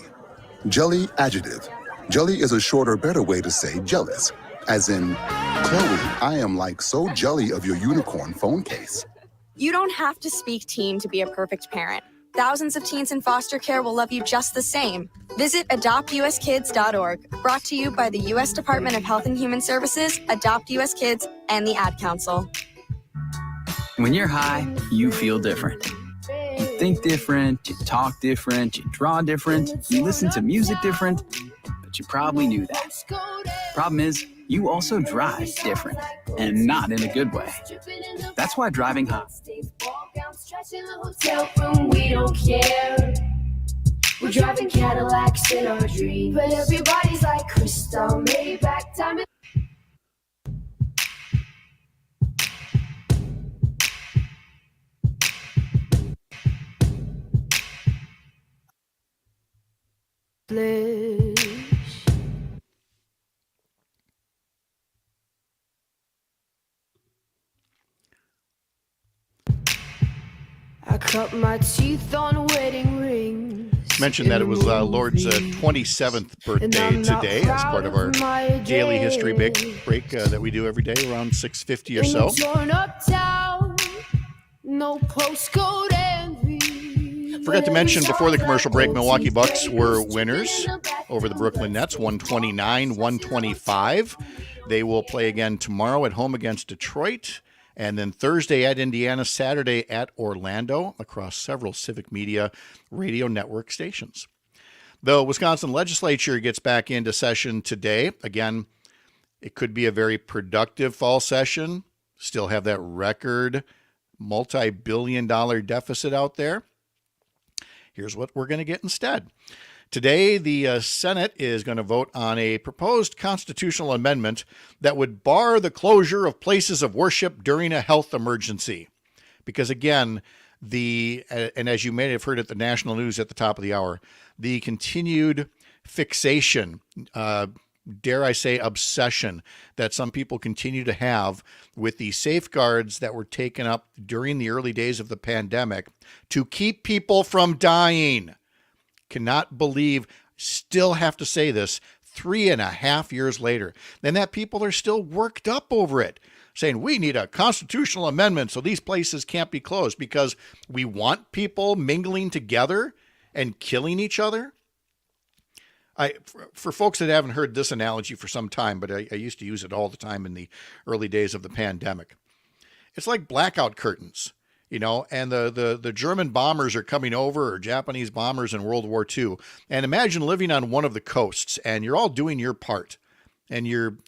Jelly adjective. Jelly is a shorter, better way to say jealous. As in, Chloe, I am like so jelly of your unicorn phone case. You don't have to speak teen to be a perfect parent. Thousands of teens in foster care will love you just the same. Visit adoptuskids.org. Brought to you by the U.S. Department of Health and Human Services, Adopt U.S. Kids, and the Ad Council. When you're high, you feel different. You think different, you talk different, you draw different, you listen to music different, but you probably knew that. Problem is, you also drive different, and not in a good way. That's why driving high. We don't care. We're driving Cadillacs in our dreams, but everybody's like crystal Maybach diamond. I cut my teeth on wedding rings. Mentioned that it was Lord's 27th birthday today as part of our daily history break that we do every day around 6:50 or so. Torn up town, no postcode envy. Forgot to mention before the commercial break, Milwaukee Bucks were winners over the Brooklyn Nets, 129-125. They will play again tomorrow at home against Detroit, and then Thursday at Indiana, Saturday at Orlando, across several Civic Media radio network stations. The Wisconsin legislature gets back into session today. Again, it could be a very productive fall session. Still have that record multi-billion-dollar deficit out there. Here's what we're going to get instead. Today, the Senate is going to vote on a proposed constitutional amendment that would bar the closure of places of worship during a health emergency. Because again, and as you may have heard at the national news at the top of the hour, the continued fixation, dare I say obsession, that some people continue to have with the safeguards that were taken up during the early days of the pandemic to keep people from dying. Cannot believe, still have to say this 3.5 years later, and that people are still worked up over it, saying we need a constitutional amendment so these places can't be closed because we want people mingling together and killing each other. For folks that haven't heard this analogy for some time, but I used to use it all the time in the early days of the pandemic. It's like blackout curtains. And the German bombers are coming over, or Japanese bombers in World War II. And imagine living on one of the coasts, and you're all doing your part. And you're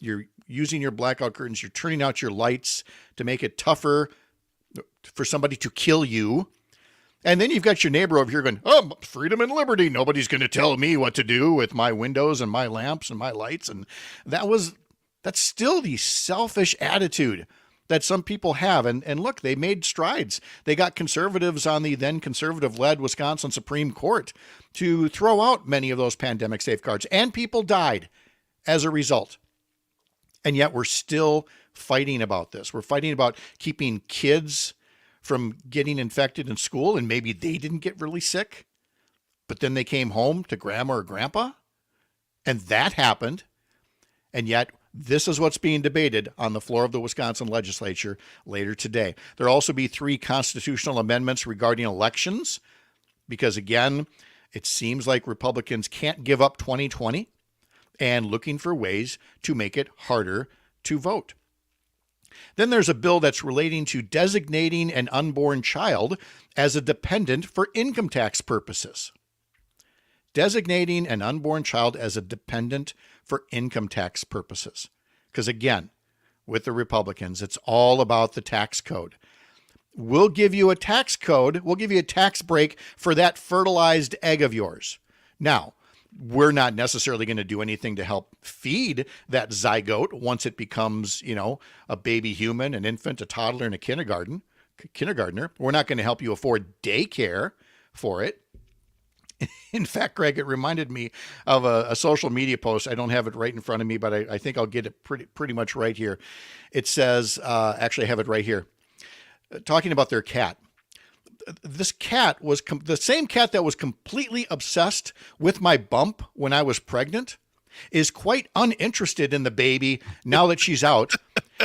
using your blackout curtains, you're turning out your lights to make it tougher for somebody to kill you. And then you've got your neighbor over here going, oh, freedom and liberty. Nobody's going to tell me what to do with my windows and my lamps and my lights. And that's still the selfish attitude that some people have. And look, they made strides. They got conservatives on the then conservative-led Wisconsin Supreme Court to throw out many of those pandemic safeguards, and people died as a result. And yet we're still fighting about this. We're fighting about keeping kids from getting infected in school, and maybe they didn't get really sick, but then they came home to grandma or grandpa, and that happened. And yet this is what's being debated on the floor of the Wisconsin legislature later today. There'll also be 3 constitutional amendments regarding elections, because again, it seems like Republicans can't give up 2020 and looking for ways to make it harder to vote. Then there's a bill that's relating to designating an unborn child as a dependent for income tax purposes. Designating an unborn child as a dependent for income tax purposes. Because again, with the Republicans, it's all about the tax code. We'll give you a tax code, we'll give you a tax break for that fertilized egg of yours. Now, we're not necessarily going to do anything to help feed that zygote once it becomes, a baby human, an infant, a toddler, and a kindergartner. We're not going to help you afford daycare for it. In fact, Greg, it reminded me of a social media post. I don't have it right in front of me, but I think I'll get it pretty much right here. It says, actually I have it right here. talking about their cat. This cat was the same cat that was completely obsessed with my bump when I was pregnant is quite uninterested in the baby now that she's out.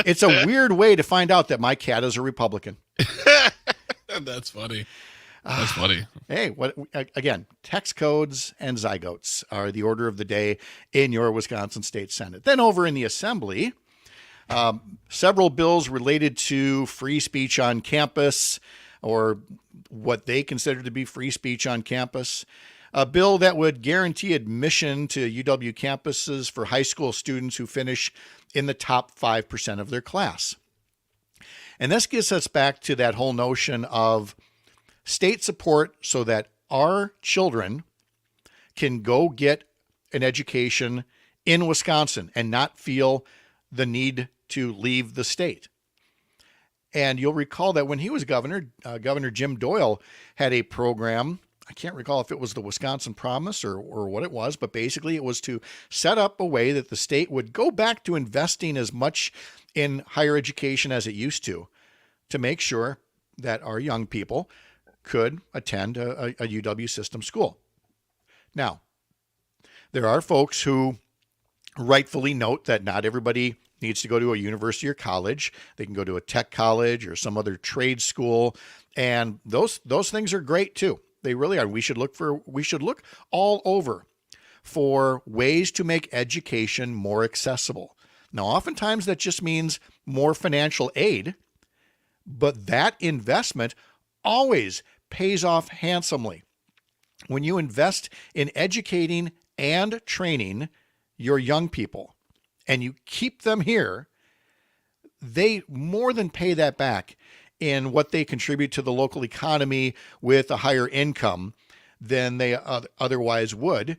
It's a weird way to find out that my cat is a Republican. That's funny. That's funny. Hey, again, tax codes and zygotes are the order of the day in your Wisconsin State Senate. Then over in the Assembly, several bills related to free speech on campus, or what they consider to be free speech on campus. A bill that would guarantee admission to UW campuses for high school students who finish in the top 5% of their class. And this gets us back to that whole notion of state support so that our children can go get an education in Wisconsin and not feel the need to leave the state. And you'll recall that when he was governor, Governor Jim Doyle had a program. I can't recall if it was the Wisconsin Promise or what it was, but basically it was to set up a way that the state would go back to investing as much in higher education as it used to make sure that our young people could attend a UW system school. Now, there are folks who rightfully note that not everybody needs to go to a university or college. They can go to a tech college or some other trade school, and those things are great too. They really are. We should look all over for ways to make education more accessible. Now, oftentimes that just means more financial aid, but that investment always pays off handsomely. When you invest in educating and training your young people and you keep them here, they more than pay that back in what they contribute to the local economy with a higher income than they otherwise would,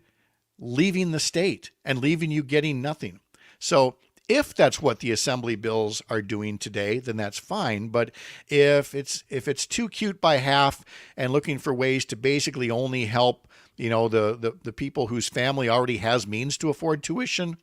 leaving the state and leaving you getting nothing. So if that's what the Assembly bills are doing today, then that's fine. But if it's too cute by half and looking for ways to basically only help, the people whose family already has means to afford tuition,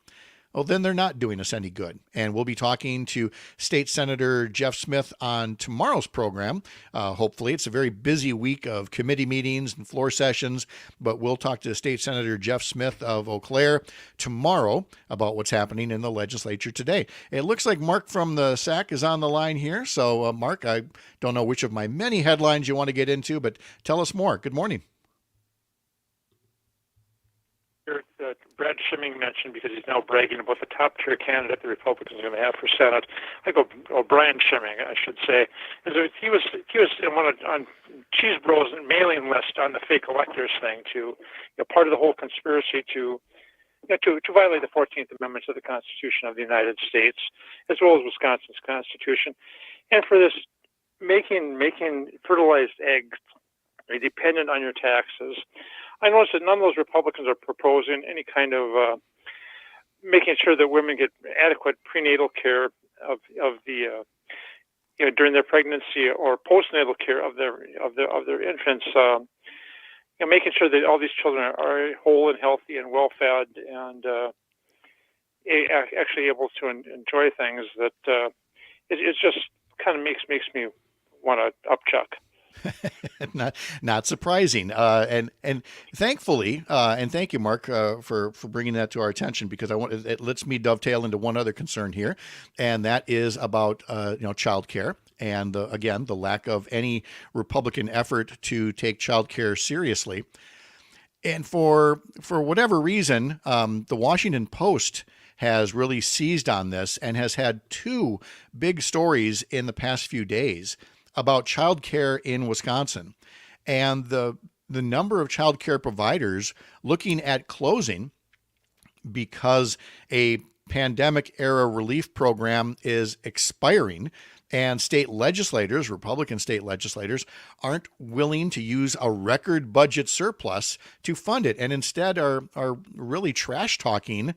well, then they're not doing us any good. And we'll be talking to State Senator Jeff Smith on tomorrow's program. Hopefully, it's a very busy week of committee meetings and floor sessions, but we'll talk to State Senator Jeff Smith of Eau Claire tomorrow about what's happening in the legislature today. It looks like Mark from the SAC is on the line here. So, Mark, I don't know which of my many headlines you want to get into, but tell us more. Good morning. Brad Schimming mentioned, because he's now bragging about the top tier candidate the Republicans are going to have for Senate. I go, Brian Schimming, I should say. He was on Cheese Bros' mailing list on the fake electors thing, part of the whole conspiracy to violate the 14th Amendment to the Constitution of the United States, as well as Wisconsin's Constitution, and for this making fertilized eggs dependent on your taxes. I noticed that none of those Republicans are proposing any kind of making sure that women get adequate prenatal care of the during their pregnancy or postnatal care of their infants. Making sure that all these children are whole and healthy and well fed and actually able to enjoy things. That it just kind of makes me want to upchuck. Not surprising, and thankfully, and thank you, Mark, for bringing that to our attention, because it lets me dovetail into one other concern here, and that is about child care, and again the lack of any Republican effort to take child care seriously, and for whatever reason, the Washington Post has really seized on this and has had two big stories in the past few days about childcare in Wisconsin, and the number of childcare providers looking at closing because a pandemic era relief program is expiring, and state legislators, Republican state legislators, aren't willing to use a record budget surplus to fund it, and instead are really trash talking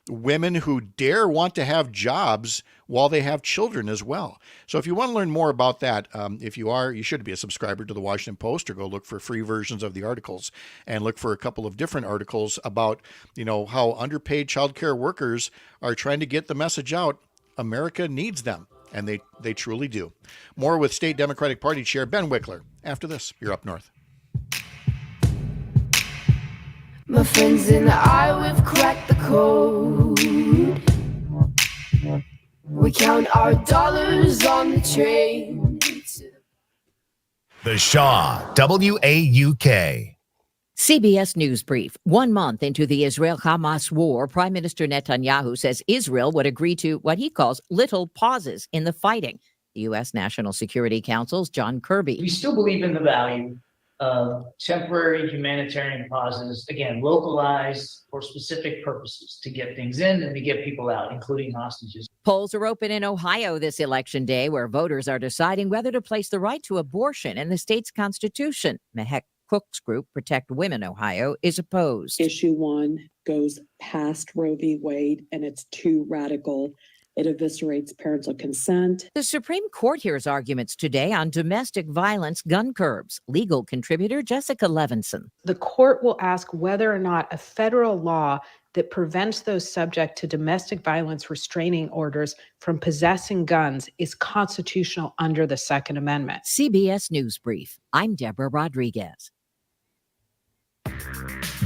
women who dare want to have jobs while they have children as well. So if you want to learn more about that, you should be a subscriber to the Washington Post, or go look for free versions of the articles and look for a couple of different articles about, how underpaid childcare workers are trying to get the message out. America needs them. And they truly do. More with State Democratic Party Chair Ben Wikler after this. You're Up North. My friends and I, we've cracked the code. We count our dollars on the train. The Shaw, WAUK. CBS News Brief. 1 month into the Israel-Hamas war, Prime Minister Netanyahu says Israel would agree to what he calls little pauses in the fighting. The U.S. National Security Council's John Kirby. We still believe in the value of temporary humanitarian pauses, again, localized for specific purposes, to get things in and to get people out, including hostages. Polls are open in Ohio this election day, where voters are deciding whether to place the right to abortion in the state's constitution. Mehek Cook's group, Protect Women Ohio, is opposed. Issue 1 goes past Roe v. Wade, and it's too radical. It eviscerates parental consent. The Supreme Court hears arguments today on domestic violence gun curbs. Legal contributor Jessica Levinson. The court will ask whether or not a federal law that prevents those subject to domestic violence restraining orders from possessing guns is constitutional under the Second Amendment. CBS News Brief. I'm Deborah Rodriguez.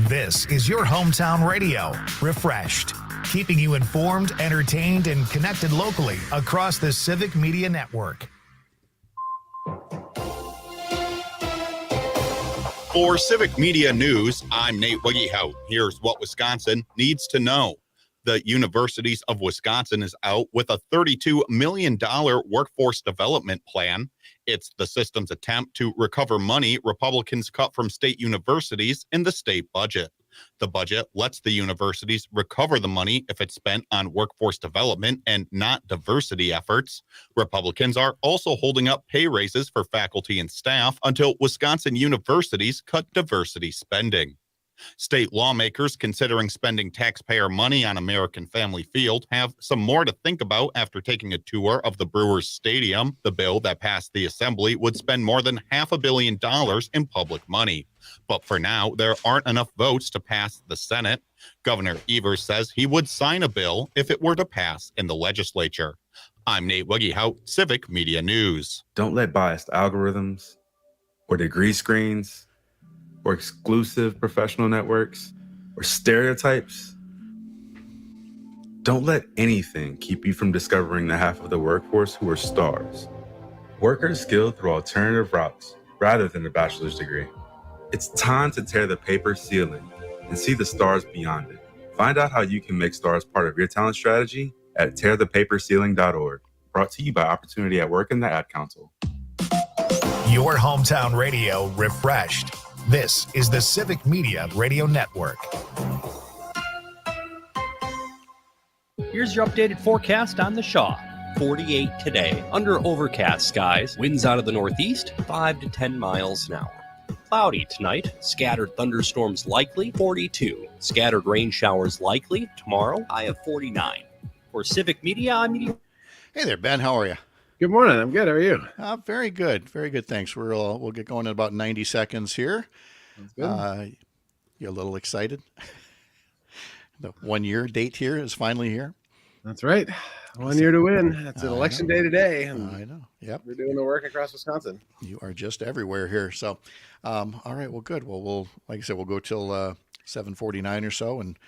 This is your hometown radio, refreshed, keeping you informed, entertained, and connected locally across the Civic Media Network. For Civic Media News, I'm Nate Wiggyhout. Here's what Wisconsin needs to know. The Universities of Wisconsin is out with a $32 million workforce development plan. It's the system's attempt to recover money Republicans cut from state universities in the state budget. The budget lets the universities recover the money if it's spent on workforce development and not diversity efforts. Republicans are also holding up pay raises for faculty and staff until Wisconsin universities cut diversity spending. State lawmakers considering spending taxpayer money on American Family Field have some more to think about after taking a tour of the Brewers Stadium. The bill that passed the Assembly would spend more than $500 million in public money. But for now, there aren't enough votes to pass the Senate. Governor Evers says he would sign a bill if it were to pass in the legislature. I'm Nate Wiggyhout, Civic Media News. Don't let biased algorithms or degree screens or exclusive professional networks or stereotypes. Don't let anything keep you from discovering the half of the workforce who are stars. Workers skilled through alternative routes rather than a bachelor's degree. It's time to tear the paper ceiling and see the stars beyond it. Find out how you can make stars part of your talent strategy at tearthepaperceiling.org. Brought to you by Opportunity at Work and the Ad Council. Your hometown radio refreshed. This is the Civic Media Radio Network. Here's your updated forecast on the Shaw. 48 today, under overcast skies, winds out of the northeast, 5 to 10 miles an hour. Cloudy tonight, scattered thunderstorms likely, 42. Scattered rain showers likely tomorrow, high of 49. For Civic Media, I'm Hey there, Ben. How are you? Good morning. I'm good. How are you? Very good. Very good. Thanks. We'll get going in about 90 seconds here. Good. You a little excited? The 1 year date here is finally here. That's right. 1 year to win. It's an election day today. And I know. Yep. We're doing the work across Wisconsin. You are just everywhere here. So, all right. Well, good. Well, we'll, like I said, we'll go till 7:49 or so and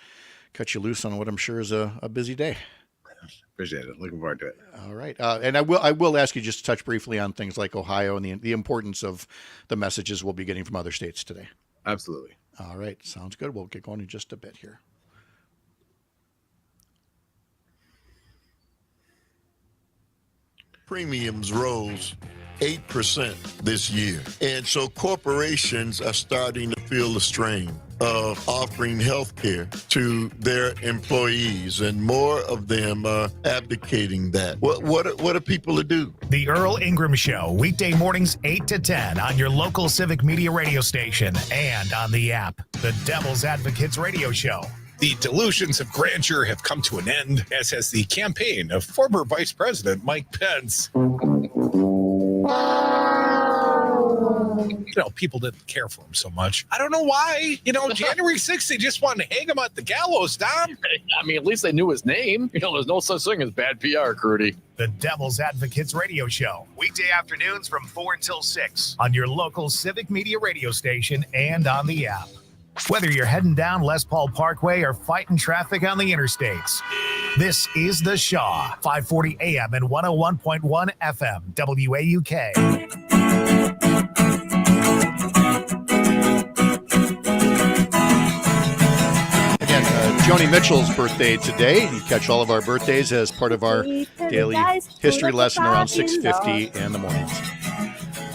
cut you loose on what I'm sure is a busy day. Appreciate it. Looking forward to it. All right. And I will ask you just to touch briefly on things like Ohio and the importance of the messages we'll be getting from other states today. Absolutely. All right. Sounds good. We'll get going in just a bit here. Premiums rose 8% this year. And so corporations are starting to feel the strain of offering health care to their employees, and more of them are abdicating that. What are people to do? The Earl Ingram Show, weekday mornings 8 to 10 on your local Civic Media radio station and on the app. The Devil's Advocates Radio Show. The delusions of grandeur have come to an end, as has the campaign of former Vice President Mike Pence. people didn't care for him so much. I don't know why. January 6th, they just wanted to hang him at the gallows, Dom. I mean, at least they knew his name. There's no such thing as bad PR, Crudy. The Devil's Advocates Radio Show, weekday afternoons from 4 until 6 on your local Civic Media radio station and on the app. Whether you're heading down Les Paul Parkway or fighting traffic on the interstates, this is The Shaw, 540 AM and 101.1 FM, WAUK. Joni Mitchell's birthday today. You catch all of our birthdays as part of our daily history lesson around 6:50 in the mornings.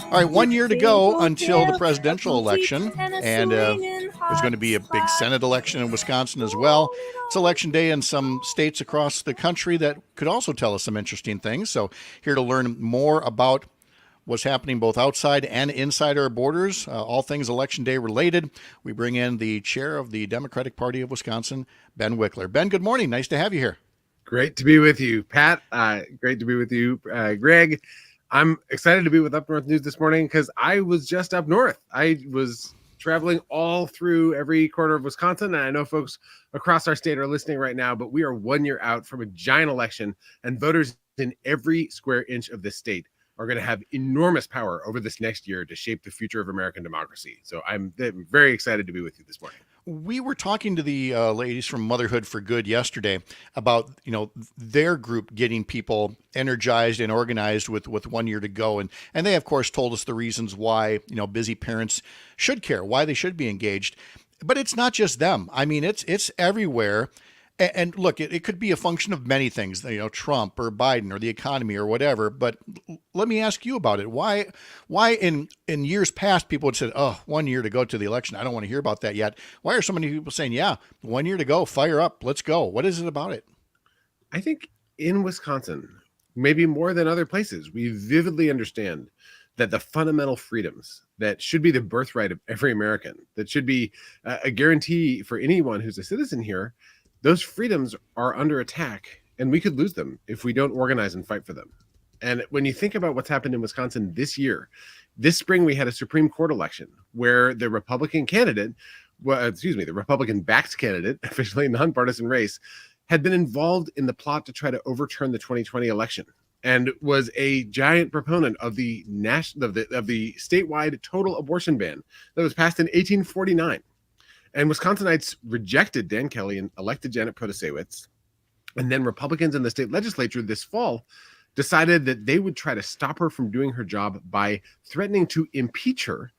All right, 1 year to go until the presidential election, and there's going to be a big Senate election in Wisconsin as well. It's election day in some states across the country that could also tell us some interesting things. So here to learn more about what's happening both outside and inside our borders, all things election day related, we bring in the chair of the Democratic Party of Wisconsin, Ben Wikler. Ben, good morning. Nice to have you here. Great to be with you, Pat. Great to be with you, Greg. I'm excited to be with Up North News this morning because I was just up north. I was traveling all through every corner of Wisconsin, and I know folks across our state are listening right now, but we are 1 year out from a giant election, and voters in every square inch of this state are going to have enormous power over this next year to shape the future of American democracy. So I'm very excited to be with you this morning. We were talking to the ladies from Motherhood for Good yesterday about, their group getting people energized and organized with 1 year to go. And they, of course, told us the reasons why, busy parents should care, why they should be engaged. But it's not just them. I mean, it's everywhere. And look, it could be a function of many things, Trump or Biden or the economy or whatever. But let me ask you about it. Why in years past, people had said, 1 year to go to the election. I don't want to hear about that yet. Why are so many people saying, 1 year to go, fire up, let's go? What is it about it? I think in Wisconsin, maybe more than other places, we vividly understand that the fundamental freedoms that should be the birthright of every American, that should be a guarantee for anyone who's a citizen here, those freedoms are under attack, and we could lose them if we don't organize and fight for them. And when you think about what's happened in Wisconsin this year, this spring we had a Supreme Court election where the Republican candidate, the Republican-backed candidate, officially nonpartisan race, had been involved in the plot to try to overturn the 2020 election and was a giant proponent of the statewide total abortion ban that was passed in 1849. And Wisconsinites rejected Dan Kelly and elected Janet Protasiewicz. And then Republicans in the state legislature this fall decided that they would try to stop her from doing her job by threatening to impeach her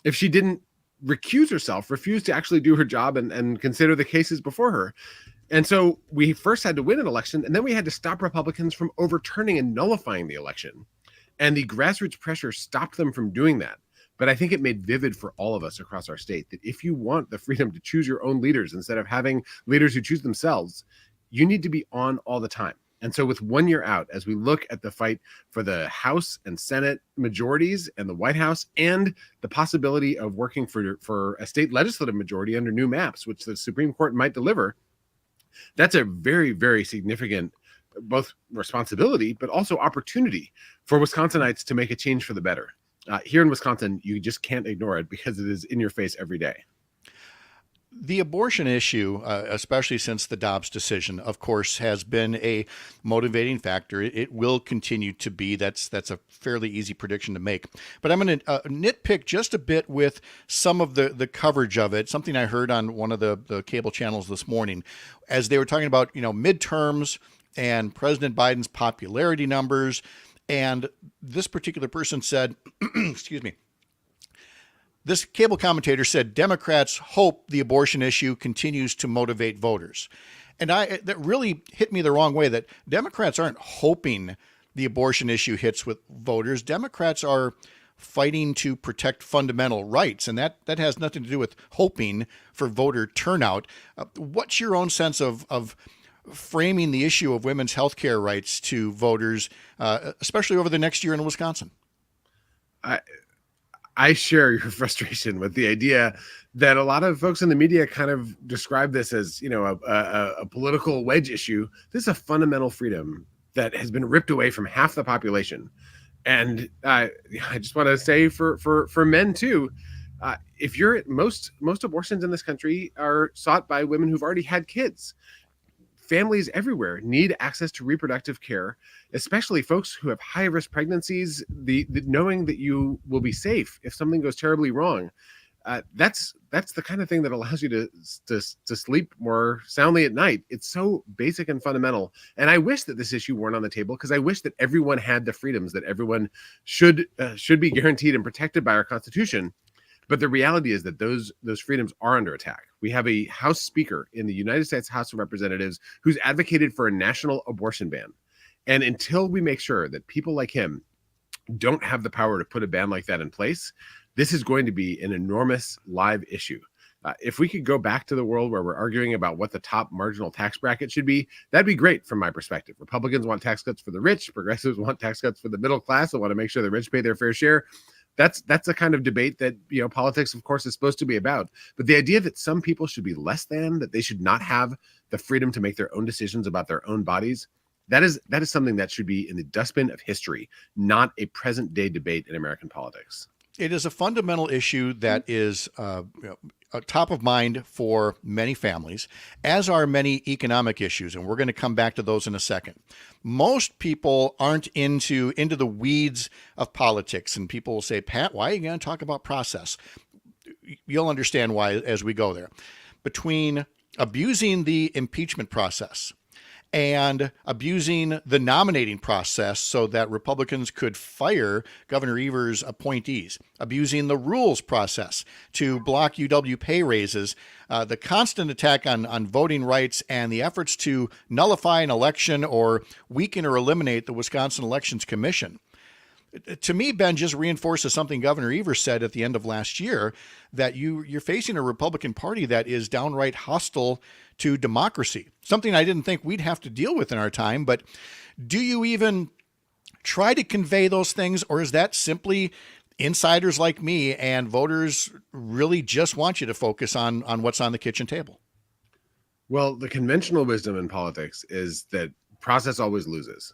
if she didn't recuse herself, refuse to actually do her job and consider the cases before her. And so we first had to win an election, and then we had to stop Republicans from overturning and nullifying the election. And the grassroots pressure stopped them from doing that. But I think it made vivid for all of us across our state that if you want the freedom to choose your own leaders instead of having leaders who choose themselves, you need to be on all the time. And so with 1 year out, as we look at the fight for the House and Senate majorities and the White House and the possibility of working for a state legislative majority under new maps, which the Supreme Court might deliver, that's a very, very significant both responsibility, but also opportunity for Wisconsinites to make a change for the better. Here in Wisconsin, you just can't ignore it because it is in your face every day. The abortion issue, especially since the Dobbs decision, of course, has been a motivating factor. It will continue to be. That's a fairly easy prediction to make. But I'm going to nitpick just a bit with some of the coverage of it, something I heard on one of the cable channels this morning, as they were talking about, midterms and President Biden's popularity numbers. And this particular person said, excuse me, this cable commentator said Democrats hope the abortion issue continues to motivate voters. And that really hit me the wrong way, that Democrats aren't hoping the abortion issue hits with voters. Democrats are fighting to protect fundamental rights, and that has nothing to do with hoping for voter turnout. What's your own sense of framing the issue of women's health care rights to voters, especially over the next year in Wisconsin? I share your frustration with the idea that a lot of folks in the media kind of describe this as, a political wedge issue. This is a fundamental freedom that has been ripped away from half the population. And I just want to say for men too, if you're most abortions in this country are sought by women who've already had kids. Families everywhere need access to reproductive care, especially folks who have high risk pregnancies. The knowing that you will be safe if something goes terribly wrong, that's the kind of thing that allows you to sleep more soundly at night. It's so basic and fundamental. And I wish that this issue weren't on the table, because I wish that everyone had the freedoms that everyone should be guaranteed and protected by our Constitution. But the reality is that those freedoms are under attack. We have a House Speaker in the United States House of Representatives who's advocated for a national abortion ban. And until we make sure that people like him don't have the power to put a ban like that in place, this is going to be an enormous live issue. If we could go back to the world where we're arguing about what the top marginal tax bracket should be, that'd be great from my perspective. Republicans want tax cuts for the rich. Progressives want tax cuts for the middle class. They want to make sure the rich pay their fair share. That's the kind of debate that, politics, of course, is supposed to be about. But the idea that some people should be less than, that they should not have the freedom to make their own decisions about their own bodies, that is something that should be in the dustbin of history, not a present day debate in American politics. It is a fundamental issue that is top of mind for many families, as are many economic issues, and we're going to come back to those in a second. Most people aren't into the weeds of politics, and people will say, Pat, why are you going to talk about process? You'll understand why as we go there. Between abusing the impeachment process and abusing the nominating process so that Republicans could fire Governor Evers' appointees, abusing the rules process to block UW pay raises, the constant attack on voting rights, and the efforts to nullify an election or weaken or eliminate the Wisconsin Elections Commission. To me, Ben, just reinforces something Governor Evers said at the end of last year, that you're facing a Republican Party that is downright hostile to democracy, something I didn't think we'd have to deal with in our time. But do you even try to convey those things, or is that simply insiders like me and voters really just want you to focus on what's on the kitchen table? Well, the conventional wisdom in politics is that process always loses.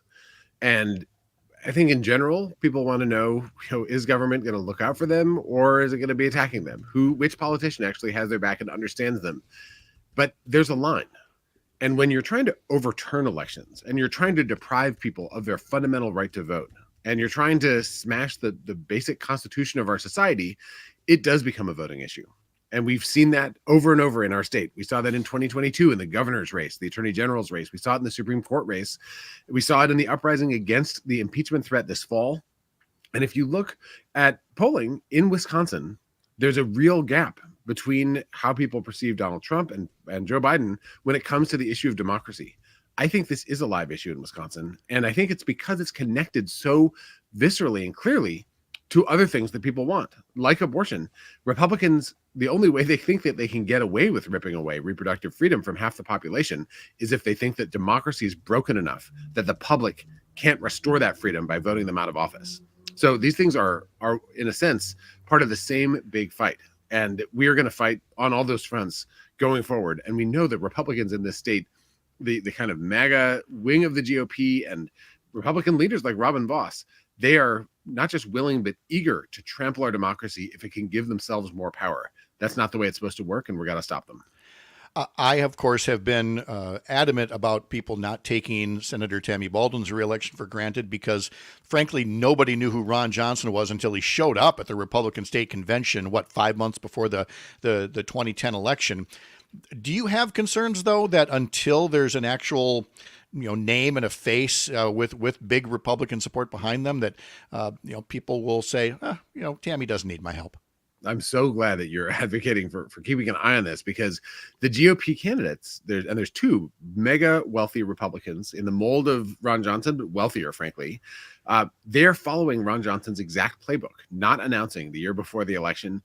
And I think in general, people want to know, is government going to look out for them, or is it going to be attacking them? Which politician actually has their back and understands them? But there's a line. And when you're trying to overturn elections and you're trying to deprive people of their fundamental right to vote, and you're trying to smash the basic constitution of our society, it does become a voting issue. And we've seen that over and over in our state. We saw that in 2022 in the governor's race, the attorney general's race. We saw it in the Supreme Court race. We saw it in the uprising against the impeachment threat this fall. And if you look at polling in Wisconsin, there's a real gap between how people perceive Donald Trump and Joe Biden when it comes to the issue of democracy. I think this is a live issue in Wisconsin. And I think it's because it's connected so viscerally and clearly to other things that people want, like abortion. Republicans, the only way they think that they can get away with ripping away reproductive freedom from half the population is if they think that democracy is broken enough that the public can't restore that freedom by voting them out of office. So these things are in a sense, part of the same big fight. And we are going to fight on all those fronts going forward. And we know that Republicans in this state, the kind of MAGA wing of the GOP and Republican leaders like Robin Vos, they are not just willing, but eager to trample our democracy if it can give themselves more power. That's not the way it's supposed to work, and we're got to stop them. I, of course, have been adamant about people not taking Senator Tammy Baldwin's reelection for granted because, frankly, nobody knew who Ron Johnson was until he showed up at the Republican State Convention, 5 months before the 2010 election. Do you have concerns, though, that until there's an actual name and a face with big Republican support behind them, that people will say, Tammy doesn't need my help? I'm so glad that you're advocating for keeping an eye on this, because the GOP candidates, there's two mega wealthy Republicans in the mold of Ron Johnson, but wealthier, frankly. They're following Ron Johnson's exact playbook, not announcing the year before the election,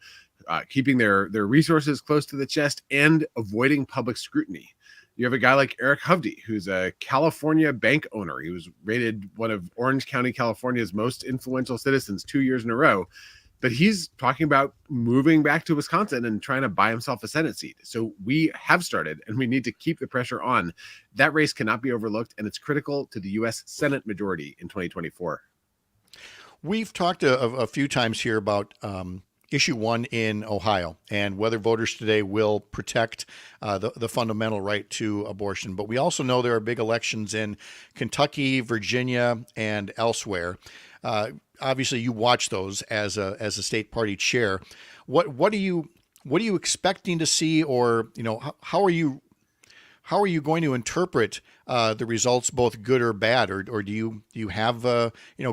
keeping their resources close to the chest, and avoiding public scrutiny. You have a guy like Eric Hovde, who's a California bank owner. He was rated one of Orange County, California's most influential citizens 2 years in a row. But he's talking about moving back to Wisconsin and trying to buy himself a Senate seat. So we have started, and we need to keep the pressure on. That race cannot be overlooked, and it's critical to the U.S. Senate majority in 2024. We've talked a few times here about issue 1 in Ohio and whether voters today will protect the fundamental right to abortion. But we also know there are big elections in Kentucky, Virginia, and elsewhere. Obviously, you watch those as a state party chair. What are you expecting to see, or how are you going to interpret the results, both good or bad, or do you have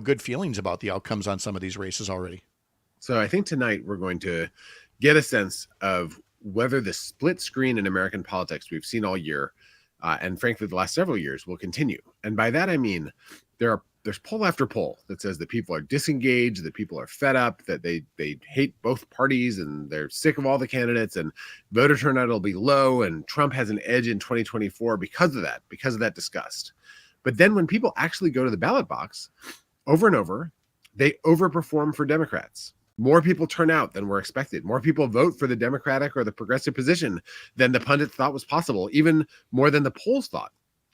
good feelings about the outcomes on some of these races already? So I think tonight we're going to get a sense of whether the split screen in American politics we've seen all year, and frankly the last several years, will continue. And by that I mean there's poll after poll that says that people are disengaged, that people are fed up, that they hate both parties, and they're sick of all the candidates, and voter turnout will be low, and Trump has an edge in 2024 because of that disgust. But then when people actually go to the ballot box, over and over, they overperform for Democrats. More people turn out than were expected. More people vote for the Democratic or the progressive position than the pundits thought was possible, even more than the polls thought.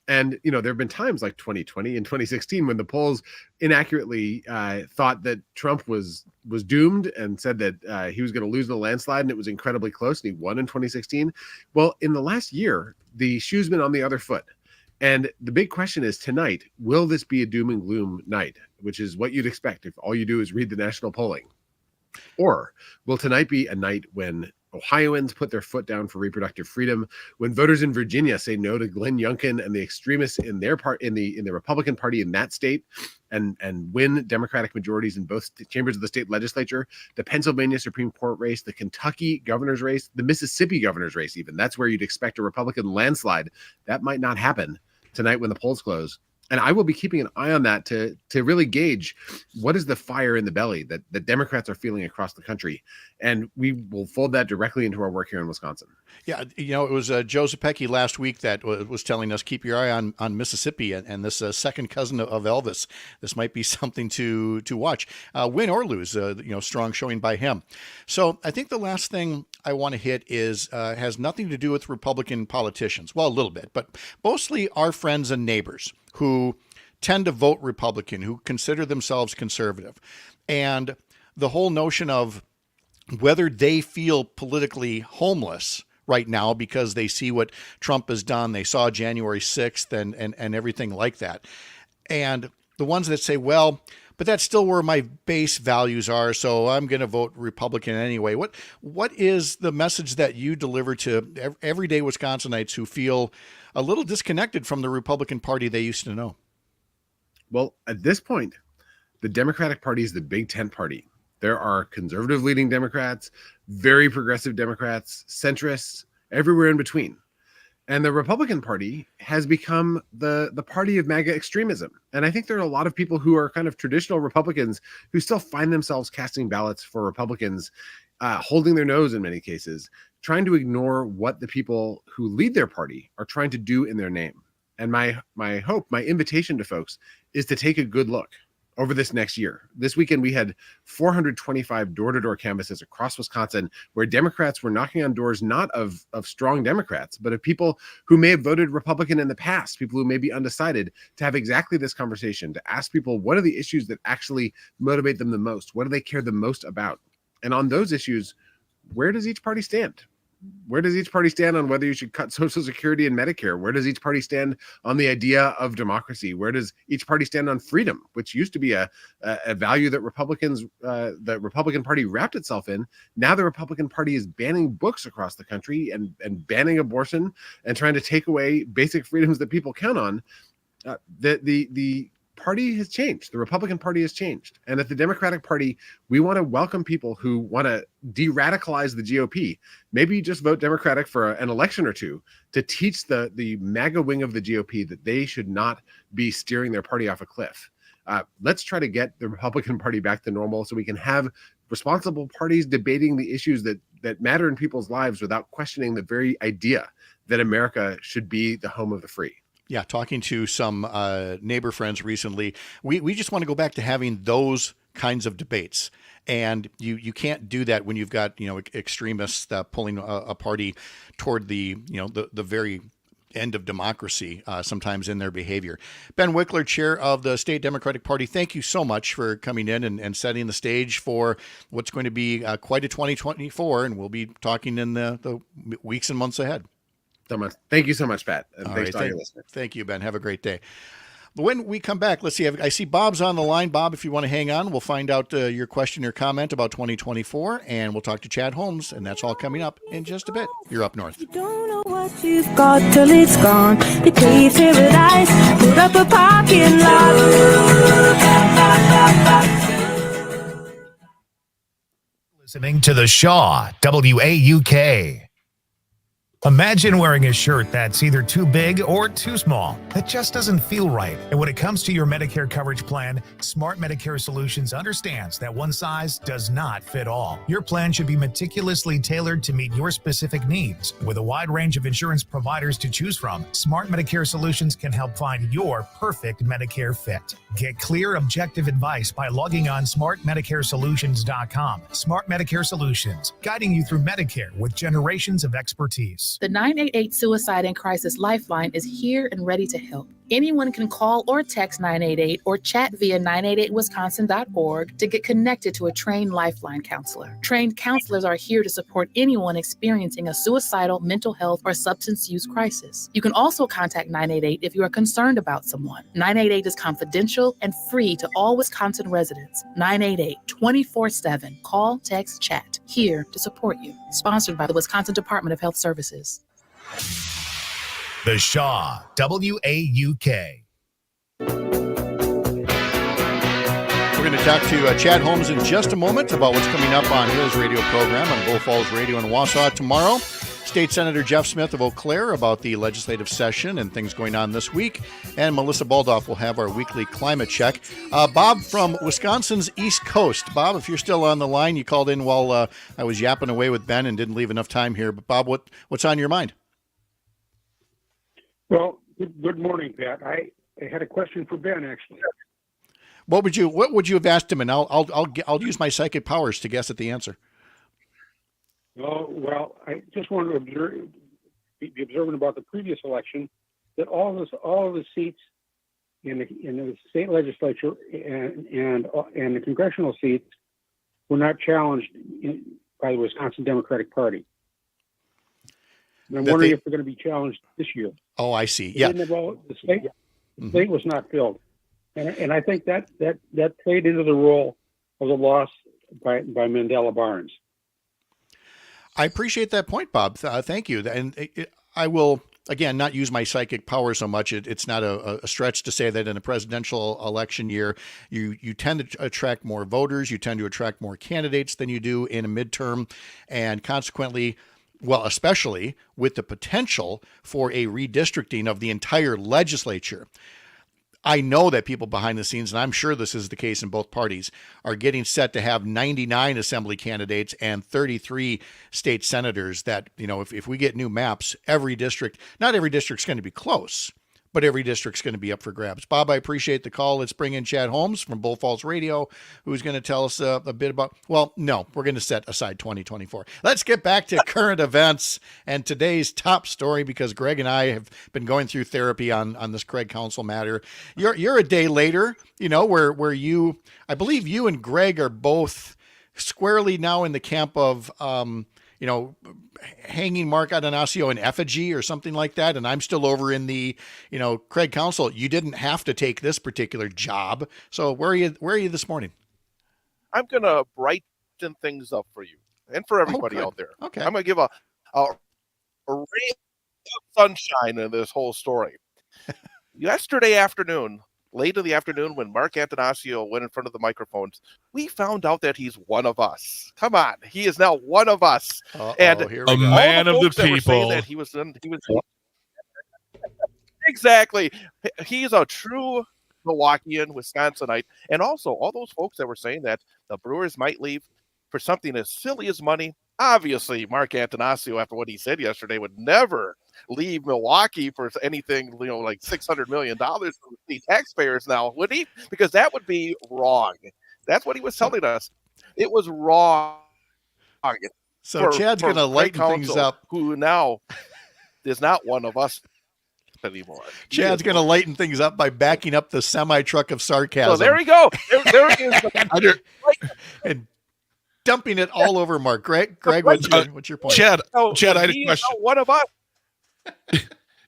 And, there have been times like 2020 and 2016 when the polls inaccurately thought that Trump was doomed and said that he was going to lose in a landslide, and it was incredibly close, and he won in 2016. Well, in the last year, the shoe's been on the other foot. And the big question is tonight, will this be a doom and gloom night, which is what you'd expect if all you do is read the national polling? Or will tonight be a night when Ohioans put their foot down for reproductive freedom, when voters in Virginia say no to Glenn Youngkin and the extremists in their part in the Republican Party in that state, and win Democratic majorities in both chambers of the state legislature, the Pennsylvania Supreme Court race, the Kentucky governor's race, the Mississippi governor's race, even that's where you'd expect a Republican landslide. That might not happen tonight when the polls close. And I will be keeping an eye on that to really gauge what is the fire in the belly that the Democrats are feeling across the country. And we will fold that directly into our work here in Wisconsin. Yeah, it was Joe Zepecki last week that was telling us, keep your eye on Mississippi and this second cousin of Elvis. This might be something to watch, win or lose, strong showing by him. So I think the last thing I want to hit has nothing to do with Republican politicians. Well, a little bit, but mostly our friends and neighbors who tend to vote Republican, who consider themselves conservative. And the whole notion of whether they feel politically homeless right now because they see what Trump has done, they saw January 6th and everything like that. And the ones that say, well, but that's still where my base values are, so I'm going to vote Republican anyway. What is the message that you deliver to everyday Wisconsinites who feel a little disconnected from the Republican Party they used to know? Well, at this point, the Democratic Party is the big tent party. There are conservative leading Democrats, very progressive Democrats, centrists, everywhere in between. And the Republican Party has become the party of MAGA extremism. And I think there are a lot of people who are kind of traditional Republicans who still find themselves casting ballots for Republicans, holding their nose in many cases, trying to ignore what the people who lead their party are trying to do in their name. And my hope, my invitation to folks is to take a good look over this next year. This weekend, we had 425 door-to-door canvases across Wisconsin where Democrats were knocking on doors, not of strong Democrats, but of people who may have voted Republican in the past, people who may be undecided, to have exactly this conversation, to ask people what are the issues that actually motivate them the most? What do they care the most about? And on those issues, where does each party stand? Where does each party stand on whether you should cut Social Security and Medicare? Where does each party stand on the idea of democracy? Where does each party stand on freedom, which used to be a value that the Republican Party wrapped itself in? Now the Republican Party is banning books across the country and banning abortion and trying to take away basic freedoms that people count on. The party has changed. The Republican Party has changed. And at the Democratic Party, we want to welcome people who want to de-radicalize the GOP. Maybe you just vote Democratic for an election or two to teach the MAGA wing of the GOP that they should not be steering their party off a cliff. Let's try to get the Republican Party back to normal so we can have responsible parties debating the issues that matter in people's lives without questioning the very idea that America should be the home of the free. Yeah, talking to some neighbor friends recently, we just want to go back to having those kinds of debates. And you can't do that when you've got extremists pulling a party toward the very end of democracy sometimes in their behavior. Ben Wikler, chair of the State Democratic Party, thank you so much for coming in and setting the stage for what's going to be quite a 2024, and we'll be talking in the weeks and months ahead. Thank you so much, Pat. And All thanks right, to all your listeners. Thank you, Ben. Have a great day. When we come back, let's see. I see Bob's on the line. Bob, if you want to hang on, we'll find out your question or comment about 2024, and we'll talk to Chad Holmes, and that's all coming up in just a bit. You're Up North. You don't know what you've got till it's gone. You crave paradise, put up a parking lot. Listening to the Shaw, WAUK. Imagine wearing a shirt that's either too big or too small. That just doesn't feel right. And when it comes to your Medicare coverage plan, Smart Medicare Solutions understands that one size does not fit all. Your plan should be meticulously tailored to meet your specific needs. With a wide range of insurance providers to choose from, Smart Medicare Solutions can help find your perfect Medicare fit. Get clear, objective advice by logging on smartmedicaresolutions.com. Smart Medicare Solutions, guiding you through Medicare with generations of expertise. The 988 Suicide and Crisis Lifeline is here and ready to help. Anyone can call or text 988 or chat via 988wisconsin.org to get connected to a trained Lifeline counselor. Trained counselors are here to support anyone experiencing a suicidal, mental health, or substance use crisis. You can also contact 988 if you are concerned about someone. 988 is confidential and free to all Wisconsin residents. 988 24/7. Call, text, chat. Here to support you. Sponsored by the Wisconsin Department of Health Services. The Shaw, WAUK. We're going to talk to Chad Holmes in just a moment about what's coming up on his radio program on Bull Falls Radio in Wausau tomorrow. State Senator Jeff Smith of Eau Claire about the legislative session and things going on this week. And Melissa Baldoff will have our weekly climate check. Bob from Wisconsin's East Coast. Bob, if you're still on the line, you called in while I was yapping away with Ben and didn't leave enough time here. But Bob, what's on your mind? Well, good morning, Pat. I had a question for Ben, actually. What would you have asked him? And I'll use my psychic powers to guess at the answer. Oh, well, I just wanted to be observant about the previous election that all of the seats in the state legislature and the congressional seats were not challenged by the Wisconsin Democratic Party. And I'm wondering if they're going to be challenged this year. Oh, I see. Yeah. The state was not filled, and I think that played into the role of the loss by Mandela Barnes. I appreciate that point, Bob. Thank you. And I will, again, not use my psychic power so much. It's not a stretch to say that in a presidential election year, you tend to attract more voters, you tend to attract more candidates than you do in a midterm, and consequently, well, especially with the potential for a redistricting of the entire legislature. I know that people behind the scenes, and I'm sure this is the case in both parties, are getting set to have 99 assembly candidates and 33 state senators that, if we get new maps, every district, not every district's going to be close, but every district's going to be up for grabs. Bob, I appreciate the call. Let's bring in Chad Holmes from Bull Falls Radio, who's going to tell us a bit about, well, no, we're going to set aside 2024. Let's get back to current events and today's top story, because Greg and I have been going through therapy on this Craig Council matter. You're a day later, where you, I believe you and Greg are both squarely now in the camp of, hanging Mark Atanasio in effigy or something like that. And I'm still over in the, Craig Council. You didn't have to take this particular job. So where are you this morning? I'm going to brighten things up for you and for everybody out there. Okay. I'm going to give a ray of sunshine in this whole story. Yesterday afternoon, late in the afternoon, when Mark Atanasio went in front of the microphones, we found out that he's one of us. Come on, he is now one of us. And a man of the people. That he was exactly. He's a true Milwaukeean, Wisconsinite, and also all those folks that were saying that the Brewers might leave for something as silly as money. Obviously, Mark Atanasio, after what he said yesterday, would never leave Milwaukee for anything, like $600 million from the taxpayers now, would he? Because that would be wrong. That's what he was telling us. It was wrong. So Chad's going to lighten things up. Who now is not one of us anymore. Chad's going to lighten things up by backing up the semi-truck of sarcasm. So there we go. There it is. And dumping it all over Mark. Greg, what's your point? Chad, I had a question. What about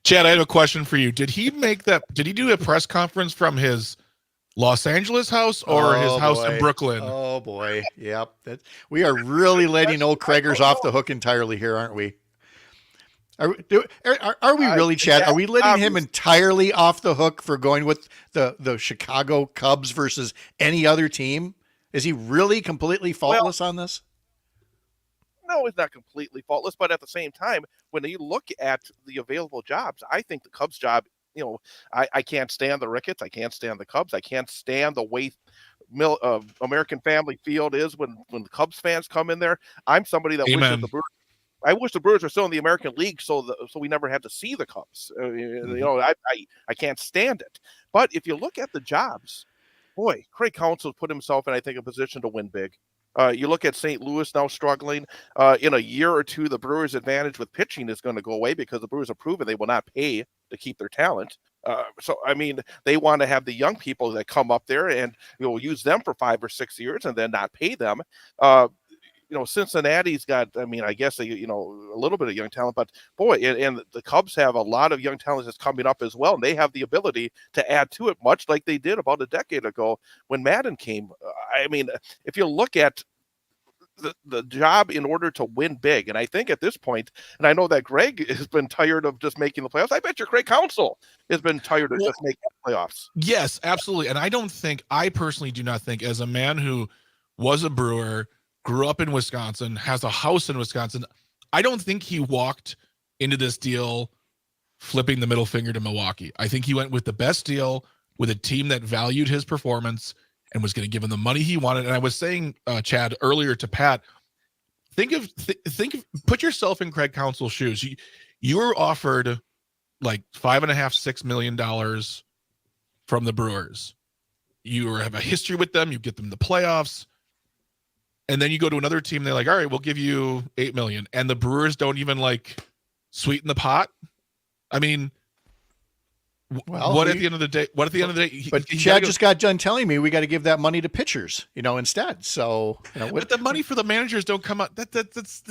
Chad, I have a question for you. Did he do a press conference from his Los Angeles house or his house in Brooklyn? Oh boy. Yep. We are really letting old Craigers off the hook entirely here, aren't we? Are we really, Chad? Are we letting him entirely off the hook for going with the Chicago Cubs versus any other team? Is he really completely faultless on this? No, it's not completely faultless, but at the same time, when you look at the available jobs, I think the Cubs job, I can't stand the Ricketts. I can't stand the Cubs. I can't stand the way American Family Field is when the Cubs fans come in there. I'm somebody that wishes the Brewers. I wish the Brewers were still in the American League so we never had to see the Cubs. I can't stand it. But if you look at the jobs, boy, Craig Counsell put himself in, I think, a position to win big. You look at St. Louis now struggling. In a year or two, the Brewers' advantage with pitching is going to go away because the Brewers have proven they will not pay to keep their talent. They want to have the young people that come up there and use them for 5 or 6 years and then not pay them. Cincinnati's got, I guess, a little bit of young talent, but boy, and the Cubs have a lot of young talent that's coming up as well. And they have the ability to add to it, much like they did about a decade ago when Madden came. If you look at the job in order to win big, and I think at this point, and I know that Greg has been tired of just making the playoffs. I bet your Craig Counsell has been tired of just making the playoffs. Yes, absolutely. And I personally do not think, as a man who was a Brewer, grew up in Wisconsin, has a house in Wisconsin, I don't think he walked into this deal flipping the middle finger to Milwaukee. I think he went with the best deal with a team that valued his performance and was going to give him the money he wanted. And I was saying, Chad, earlier to Pat, put yourself in Craig Counsell's shoes. You were offered like $5.5–6 million from the Brewers. You have a history with them. You get them the playoffs. And then you go to another team. They're like, all right, we'll give you $8 million. And the Brewers don't even sweeten the pot. At the end of the day? But Chad just got done telling me we got to give that money to pitchers, instead. So, but the money for the managers don't come out. That's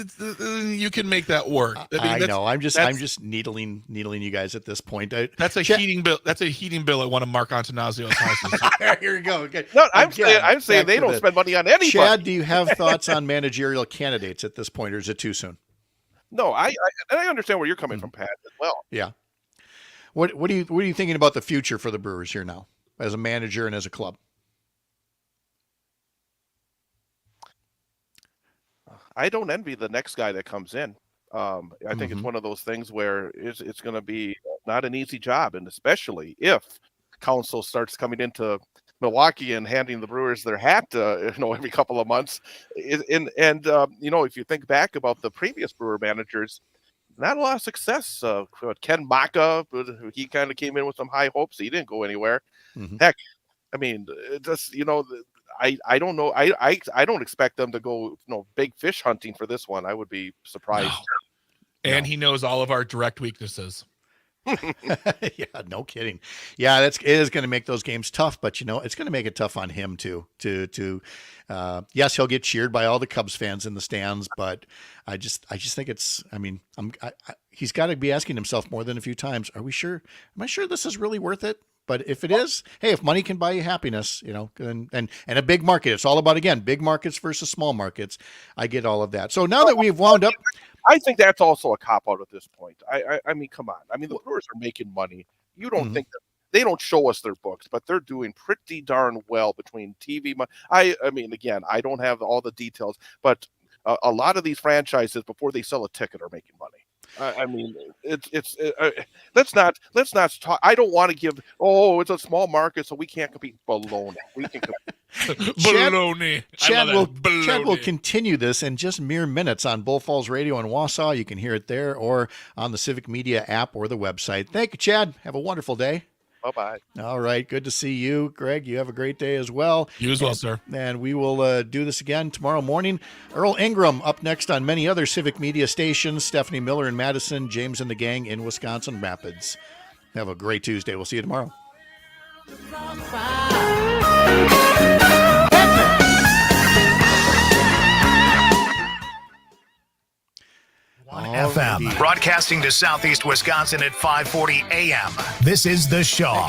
you can make that work. I know. I'm just needling you guys at this point. That's a heating bill. That's a heating bill at one of Mark Antanazio's houses. Here we go. Okay. No, I'm saying they don't spend money on anybody. Chad, do you have thoughts on managerial candidates at this point, or is it too soon? No, I understand where you're coming from, Pat, as well. Yeah. What are you thinking about the future for the Brewers here now, as a manager and as a club? I don't envy the next guy that comes in. I think it's one of those things where it's going to be not an easy job, and especially if Counsell starts coming into Milwaukee and handing the Brewers their hat, every couple of months. If you think back about the previous Brewer managers, not a lot of success. Ken Maka, he kind of came in with some high hopes. He didn't go anywhere. Heck, I don't know. I don't expect them to go, big fish hunting for this one. I would be surprised. No. And he knows all of our direct weaknesses. Yeah, no kidding. Yeah, it is going to make those games tough, but it's going to make it tough on him too. Yes, he'll get cheered by all the Cubs fans in the stands, but I just think it's. He's got to be asking himself more than a few times. Are we sure? Am I sure this is really worth it? But if it is, hey, if money can buy you happiness, and a big market, it's all about, again, big markets versus small markets. I get all of that. So now that we've wound up. I think that's also a cop-out at this point. I mean, come on. The Brewers are making money. You don't think that they don't show us their books, but they're doing pretty darn well between TV money. Again, I don't have all the details, but a lot of these franchises, before they sell a ticket, are making money. Let's not talk. I don't want to give. Oh, it's a small market, so we can't compete. Baloney. We can compete. Baloney. Chad will continue this in just mere minutes on Bull Falls Radio in Wausau. You can hear it there or on the Civic Media app or the website. Thank you, Chad. Have a wonderful day. Bye-bye. All right. Good to see you, Greg. You have a great day as well. You as well, sir. And we will do this again tomorrow morning. Earl Ingram up next on many other Civic Media stations. Stephanie Miller in Madison, James and the gang in Wisconsin Rapids. Have a great Tuesday. We'll see you tomorrow. FM, broadcasting to Southeast Wisconsin at 540 AM. This is The Shaw.